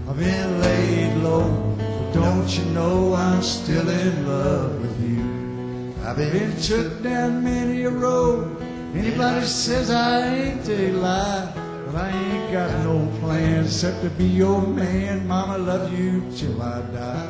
I've been laid low, but don't you know I'm still in love with you. I've been took down many a road. Anybody says I ain't, they lie. But I ain't got no plans except to be your man. Mama, love you till I die.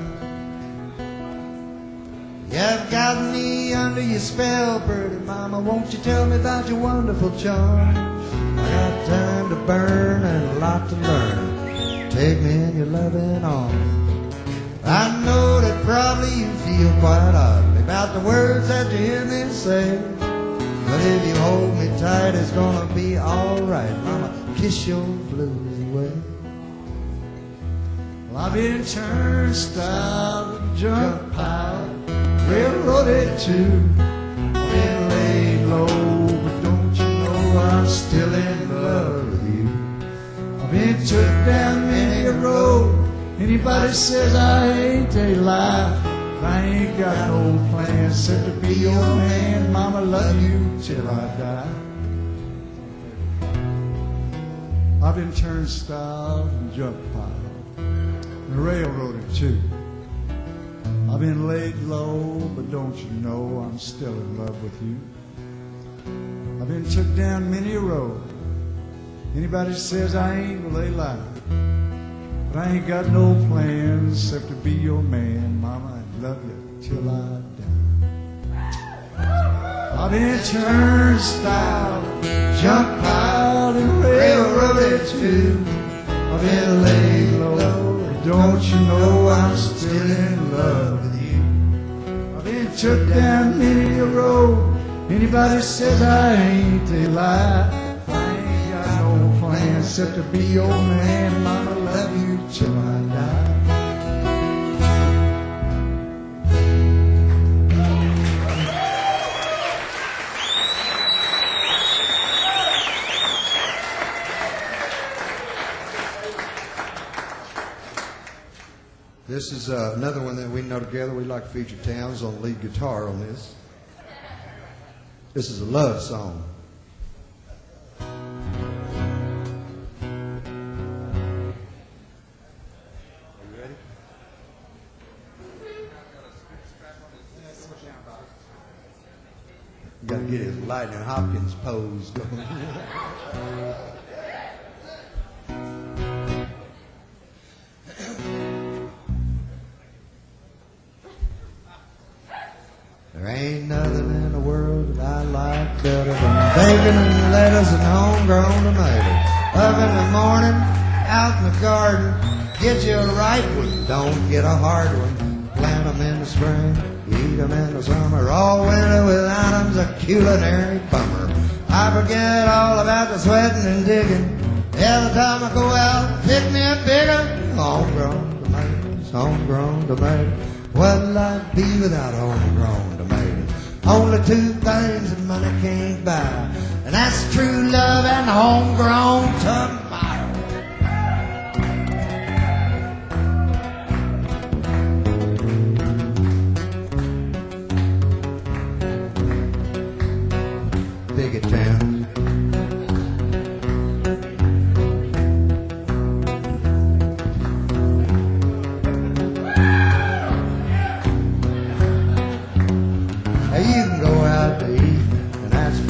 You've got me under your spell, birdie mama. Won't you tell me about your wonderful charms? I got time to burn and a lot to learn. Take me in your loving arms. I know that probably you feel quite oddly about the words that you hear me say. But if you hold me tight, it's gonna be alright, mama. Kiss your blues away. Well, I've been turnstile, jump pile, railroaded too. I've been laid low, but don't you know I'm still in love with you. I've been took down many a road. Anybody says I ain't, they lie. I ain't got no plans except to be your man. Mama, love you till I die. I've been turnstile and jump pile and railroaded too. I've been laid low, but don't you know I'm still in love with you. I've been took down many a road. Anybody says I ain't, well, they lie. But I ain't got no plans except to be your man. Mama, I love you till I die. I've been turnstile, junk piled, and railroaded too. I've been laid low, but don't you know I'm still in love with you. I've been took down many a road. Anybody says I ain't, they lie. I ain't got no plans except to be your man. Mama, love you till I die. This is another one that we know together. We like to feature Towns on lead guitar on this. This is a love song. Are you ready? You gotta get his Lightning Hopkins pose going. There ain't nothing in the world that I like better than bacon and lettuce and homegrown tomatoes. Up in the morning, out in the garden, get you a ripe one, don't get a hard one. Plant them in the spring, eat them in the summer, all winter without them's a culinary bummer. I forget all about the sweating and digging. Every time I go out, pick me a big one. Homegrown tomatoes, homegrown tomatoes. What'll I be without homegrown tomatoes? Only two things that money can't buy, and that's true love and homegrown tomatoes. Dig it down.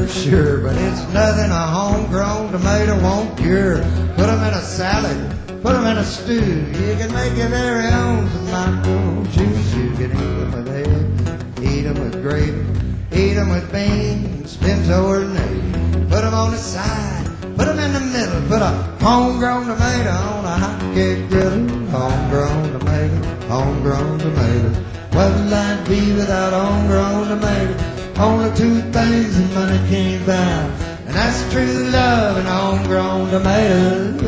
Sure, but it's nothing a homegrown tomato won't cure. Put them in a salad, put them in a stew. You can make your very own tomato juice. You can eat them with egg, eat them with gravy, eat them with beans, pinto or navy. Put them on the side, put them in the middle. Put a homegrown tomato on a hot cake griddle. Homegrown tomato, homegrown tomato. What'll I be without homegrown tomato? Only two things that money can't buy, and that's true love and homegrown tomatoes.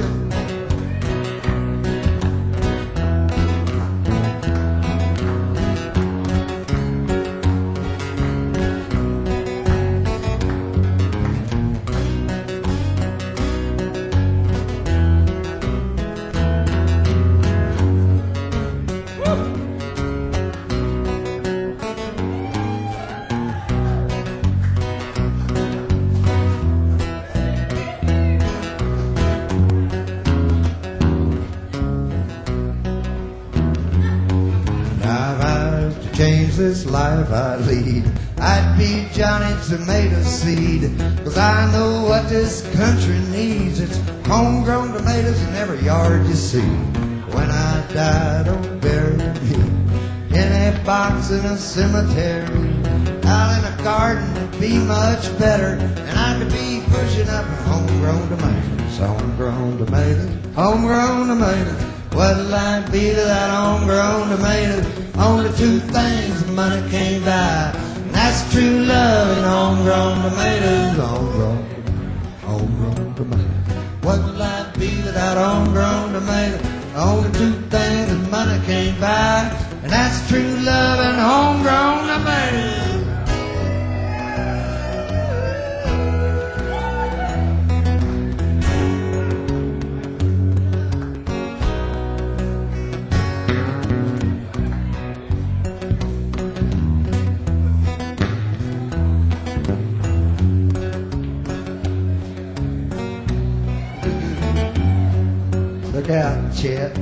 This life I lead, I'd be Johnny Tomato Seed, 'cause I know what this country needs. It's homegrown tomatoes in every yard you see. When I die, don't bury me in a box in a cemetery. Out in a garden would be much better, and I could be pushing up homegrown tomatoes. Homegrown tomatoes, homegrown tomatoes. What'll I be without homegrown tomatoes? Only two things that money can't buy, and that's true love and homegrown tomatoes. Homegrown, homegrown tomatoes. What'll I be without homegrown tomatoes? Only two things that money can't buy, and that's true love and homegrown tomatoes. Look out, Chet.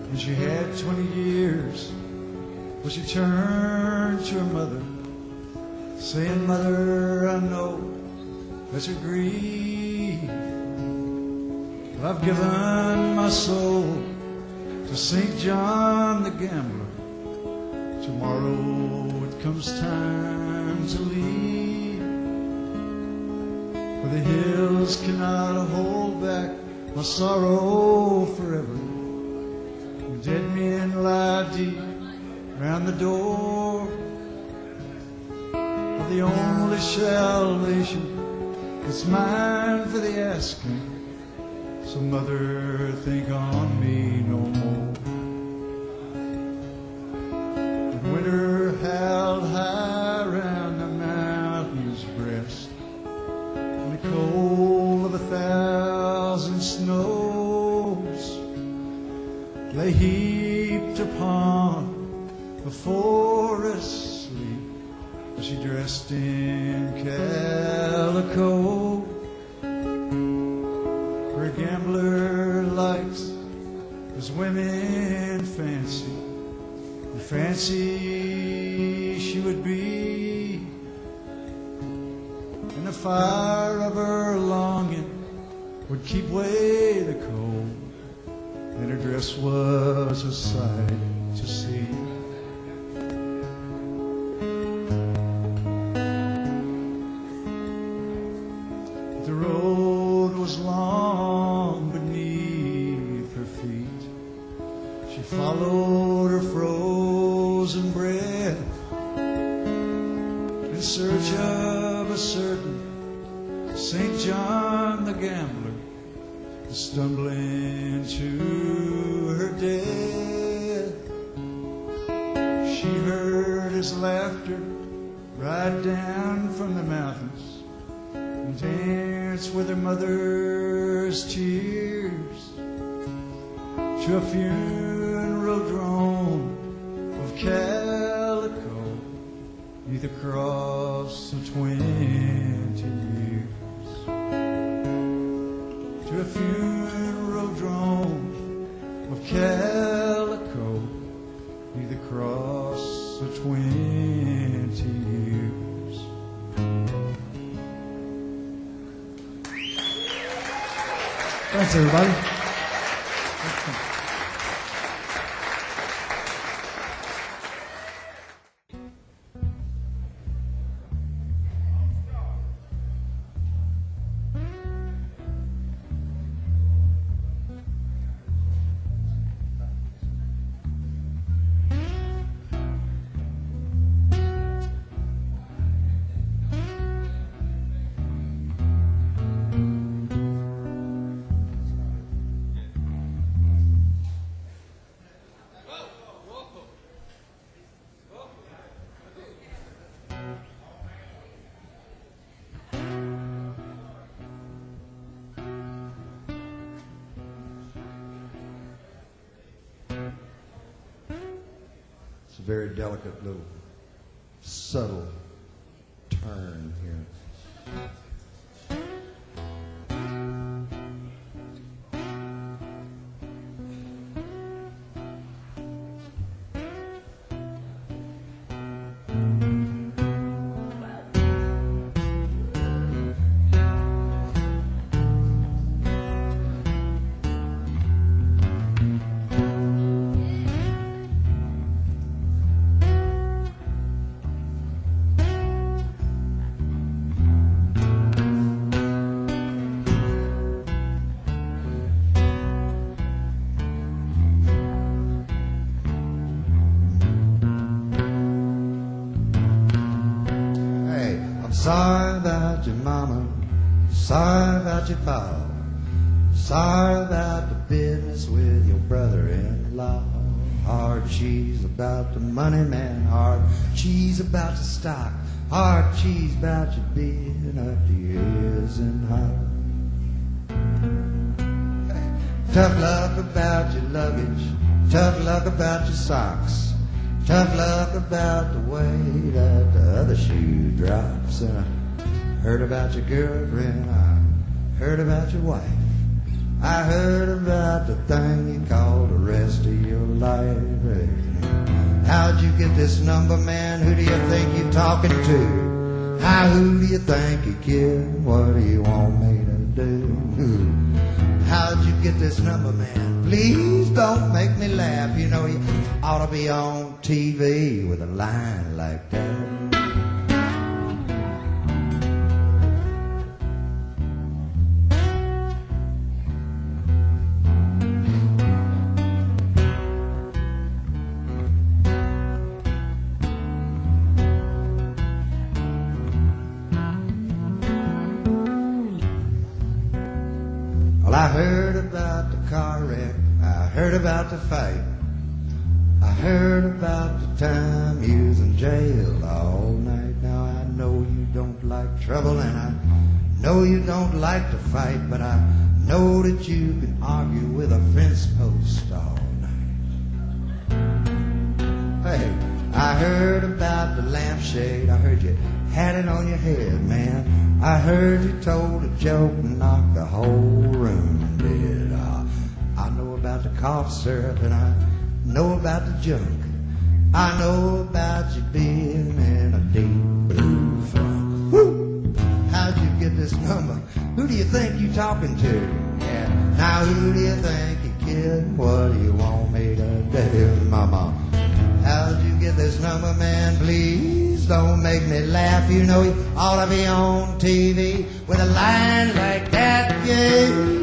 When she had 20 years, well, she turned to her mother, saying, "Mother, I know that you grieve, but I've given my soul to St. John the Gambler. Tomorrow it comes time to leave, for the hills cannot hold back my sorrow forever. Dead men lie deep round the door of the only salvation that's mine for the asking. So mother, think on me no more." When winter howled high round the mountain's breast, and the cold of 1,000 snows lay heaped upon the forest sleep, as she dressed in calico. For a gambler likes as women fancy, and fancy she would be, and the fire of her longing would keep away the cold, and her dress was a sight to see. The road was long beneath her feet. She followed her frozen breath in search of a certain St. John the Gambler, stumbling to her death. She heard his laughter ride down from the mountains and dance with her mother's tears to a funeral drone of calico neath the cross of 20 years. To a funeral drone of calico neath the cross of 20 years. Thanks, everybody. It's a very delicate little subtle turn here. Sorry about your mama, sorry about your pa, Sorry about the business with your brother-in-law. Hard cheese about the money, man. Hard cheese about the stock. Hard cheese about you being up to your ears in hot. Tough luck about your luggage. Tough luck about your socks. Tough luck about the way that the other shoe drops. And I heard about your girlfriend. I heard about your wife. I heard about the thing you call the rest of your life. How'd you get this number, man? Who do you think you're talking to? Who do you think you're kidding? What do you want me to do? How'd you get this number, man? Please don't make me laugh. You know you ought to be on TV with a line like that. I heard about the car wreck, I heard about the fight, I heard about the time you was in jail all night. Now I know you don't like trouble and I know you don't like to fight, but I know that you can argue with a fence post all night. Hey, I heard about the lampshade, I heard you had it on your head, man. I heard you told a joke and knocked the whole room dead. I know about the cough syrup and I know about the junk. I know about you being in a deep blue funk. Woo! How'd you get this number? Who do you think you talking to? Yeah. Now who do you think you're kidding? What do you want me to do, mama? How'd you get this number, man? Please don't make me laugh. You know you ought to be on TV with a line like that, yeah.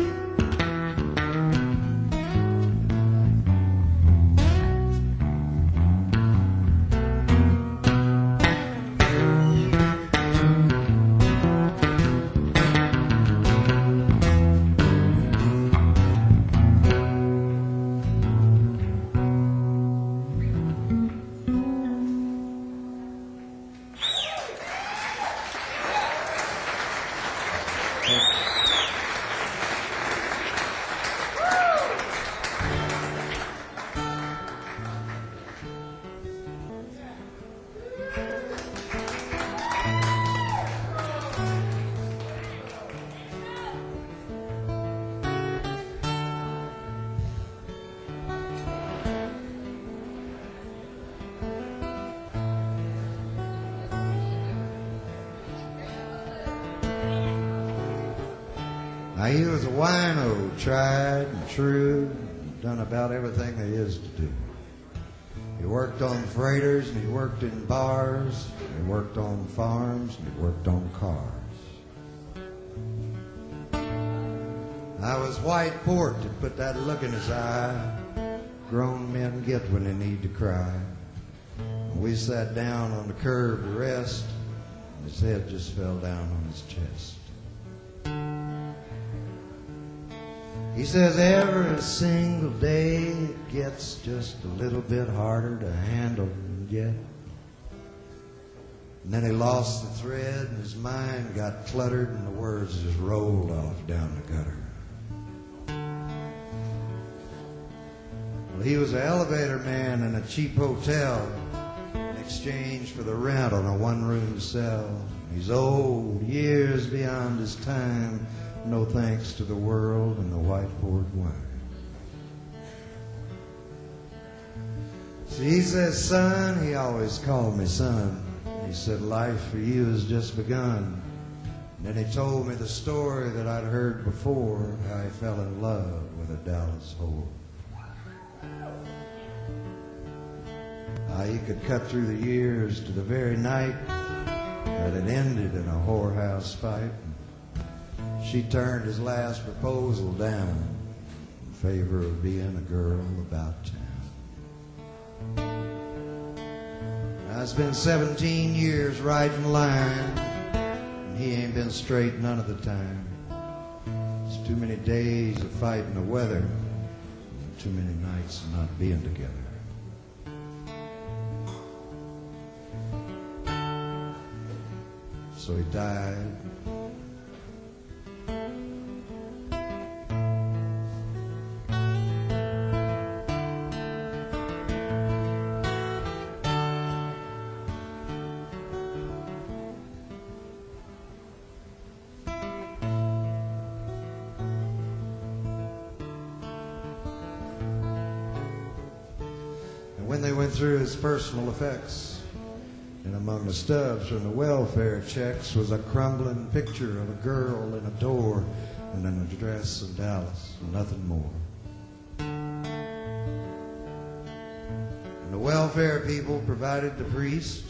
Now he was a wino, tried and true, done about everything there is to do. He worked on freighters and he worked in bars, he worked on farms and he worked on cars. I was white port to put that look in his eye. Grown men get when they need to cry. We sat down on the curb to rest, and his head just fell down on his chest. He says every single day it gets just a little bit harder to handle and get. And then he lost the thread and his mind got cluttered and the words just rolled off down the gutter. Well, he was an elevator man in a cheap hotel in exchange for the rent on a one-room cell. He's old, years beyond his time. No thanks to the world and the whiteboard wine. See, he says, son, he always called me son. He said, life for you has just begun. And then he told me the story that I'd heard before, how he fell in love with a Dallas whore. How he could cut through the years to the very night that it ended in a whorehouse fight. She turned his last proposal down in favor of being a girl about town. Now, it's been 17 years riding line, and he ain't been straight none of the time. It's Too many days of fighting the weather, and too many nights of not being together. So he died. And when they went through his personal effects, and among the stubs from the welfare checks was a crumbling picture of a girl in a door and an address of Dallas, and nothing more. And the welfare people provided the priest,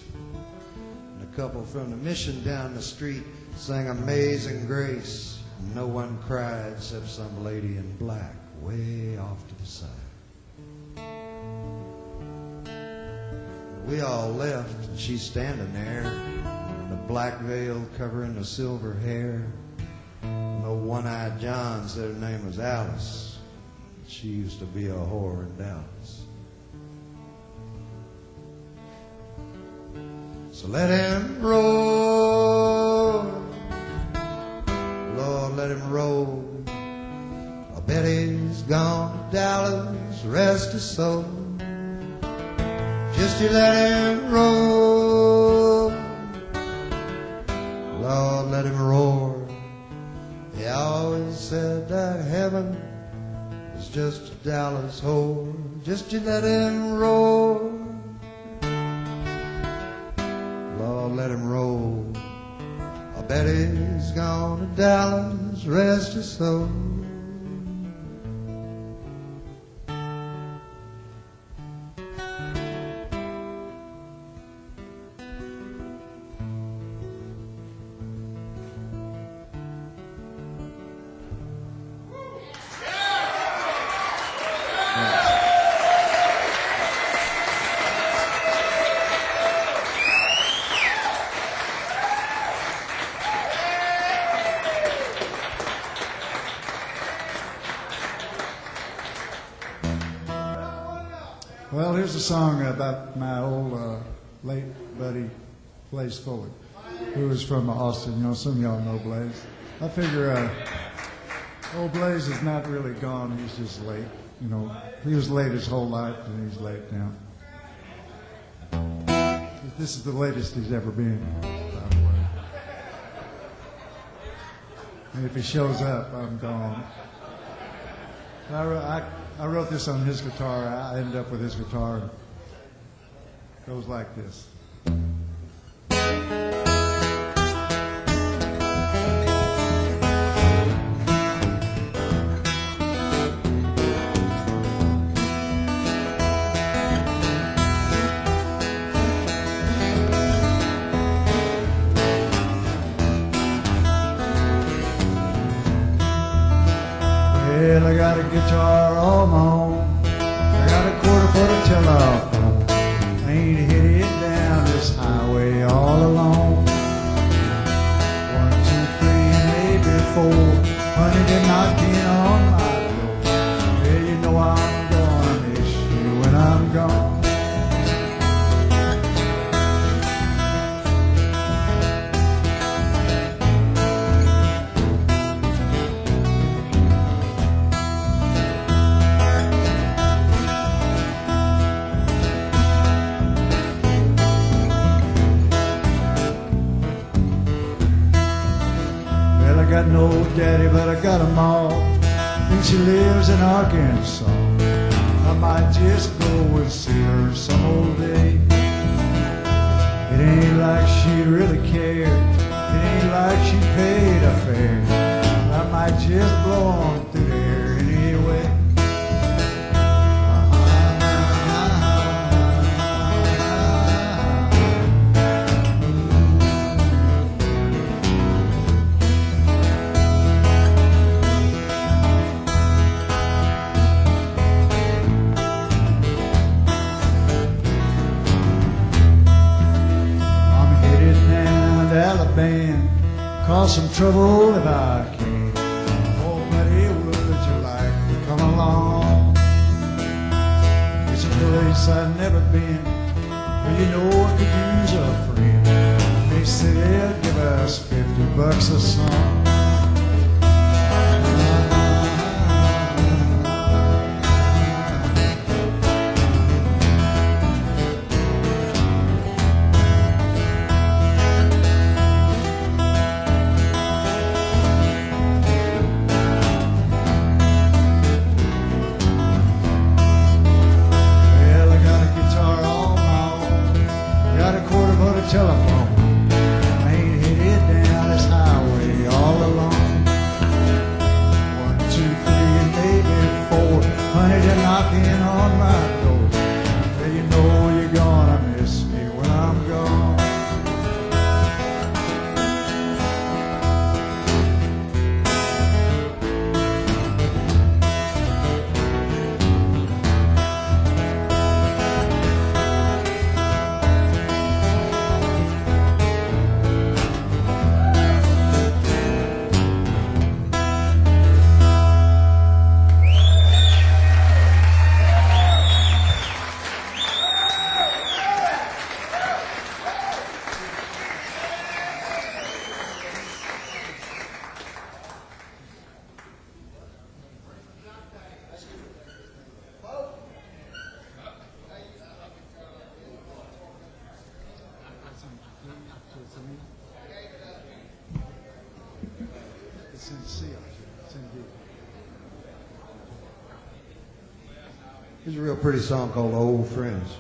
and a couple from the mission down the street sang Amazing Grace, and no one cried except some lady in black way off to the side. We all left, and she's standing there, in the black veil covering the silver hair. And old One-Eyed John said her name was Alice. She used to be a whore in Dallas. So let him roll, Lord, let him roll. I bet he's gone to Dallas, rest his soul. Just you let him roll, Lord, let him roar. He always said that heaven was just a Dallas whore. Just you let him roar, Lord, let him roll. I bet he's gone to Dallas, rest his soul. Well, here's a song about my old late buddy, Blaze Foley, who was from Austin. You know, some of y'all know Blaze. I figure old Blaze is not really gone. He's just late. You know, he was late his whole life, and he's late now. This is the latest he's ever been, by the way. And if he shows up, I'm gone. I wrote this on his guitar. I ended up with his guitar. It goes like this. Well, I got a guitar all my own. I got a quarter for the telephone. I ain't hit it down this highway all alone. 1, 2, 3, maybe 4. Honey, they're knocking on my door. Well, you know I'm gonna miss you when I'm gone. I got no daddy, but I got a mom. Think she lives in Arkansas. I might just go and see her some old day. It ain't like she'd really care. It ain't like she paid a fare. I might just blow on through there anyway. Alabama, cause some trouble if I can. Oh, but come along. It's a place I've never been, but you know I could use a friend. They said they'll give us $50 a song. Telephone, ain't headed down this highway all alone. 1, 2, 3, and maybe 4. Honey, they're knocking on my door. Well, you know you're gonna miss me when I'm gone. Here's a real pretty song called Old Friends.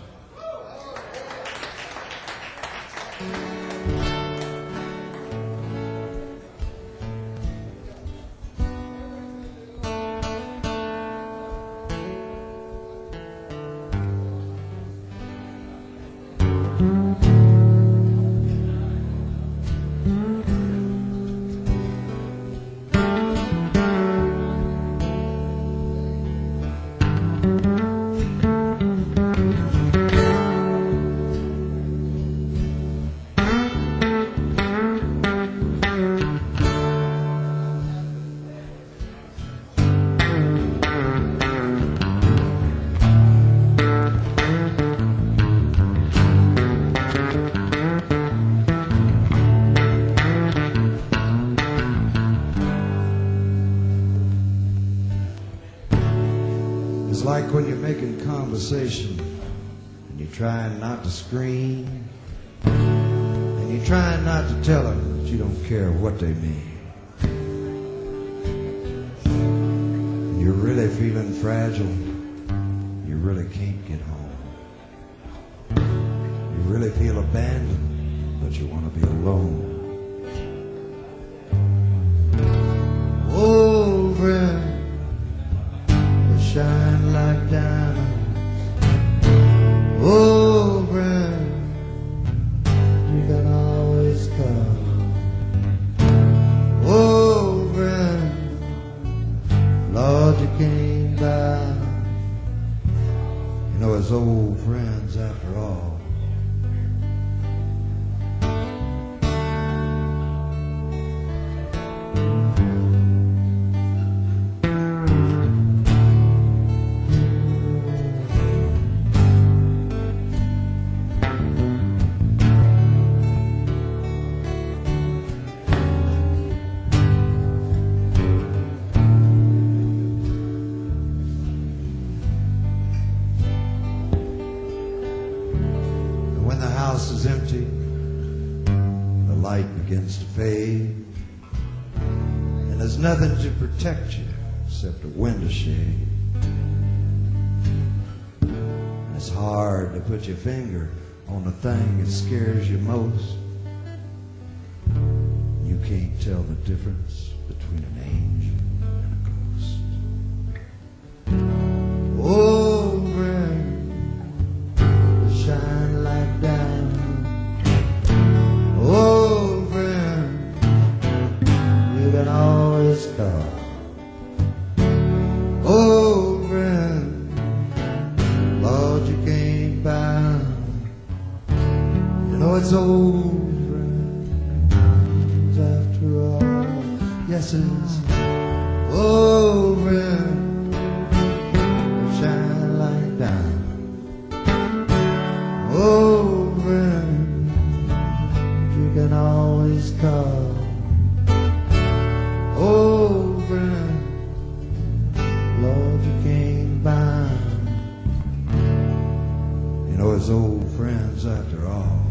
It's like when you're making conversation and you're trying not to scream and you're trying not to tell them that you don't care what they mean. And you're really feeling fragile. You really can't get home. You really feel abandoned, but you want to be alone. Oh, friend, shine like diamonds. Oh, friend, you can always come. Oh, friend, Lord, you came by. You know, it's old friends after all. Is empty, the light begins to fade, and there's nothing to protect you except a window shade. And it's hard to put your finger on the thing that scares you most. You can't tell the difference between an angel and a ghost. Oh, friend, shine like diamonds. Oh, friend, you can always call. Oh, friend, Lord, you came by. You know it's old friends after all. Yes, it's old friend can always call. Oh, friend, Lord, you can't buy 'em. You know, it's old friends after all.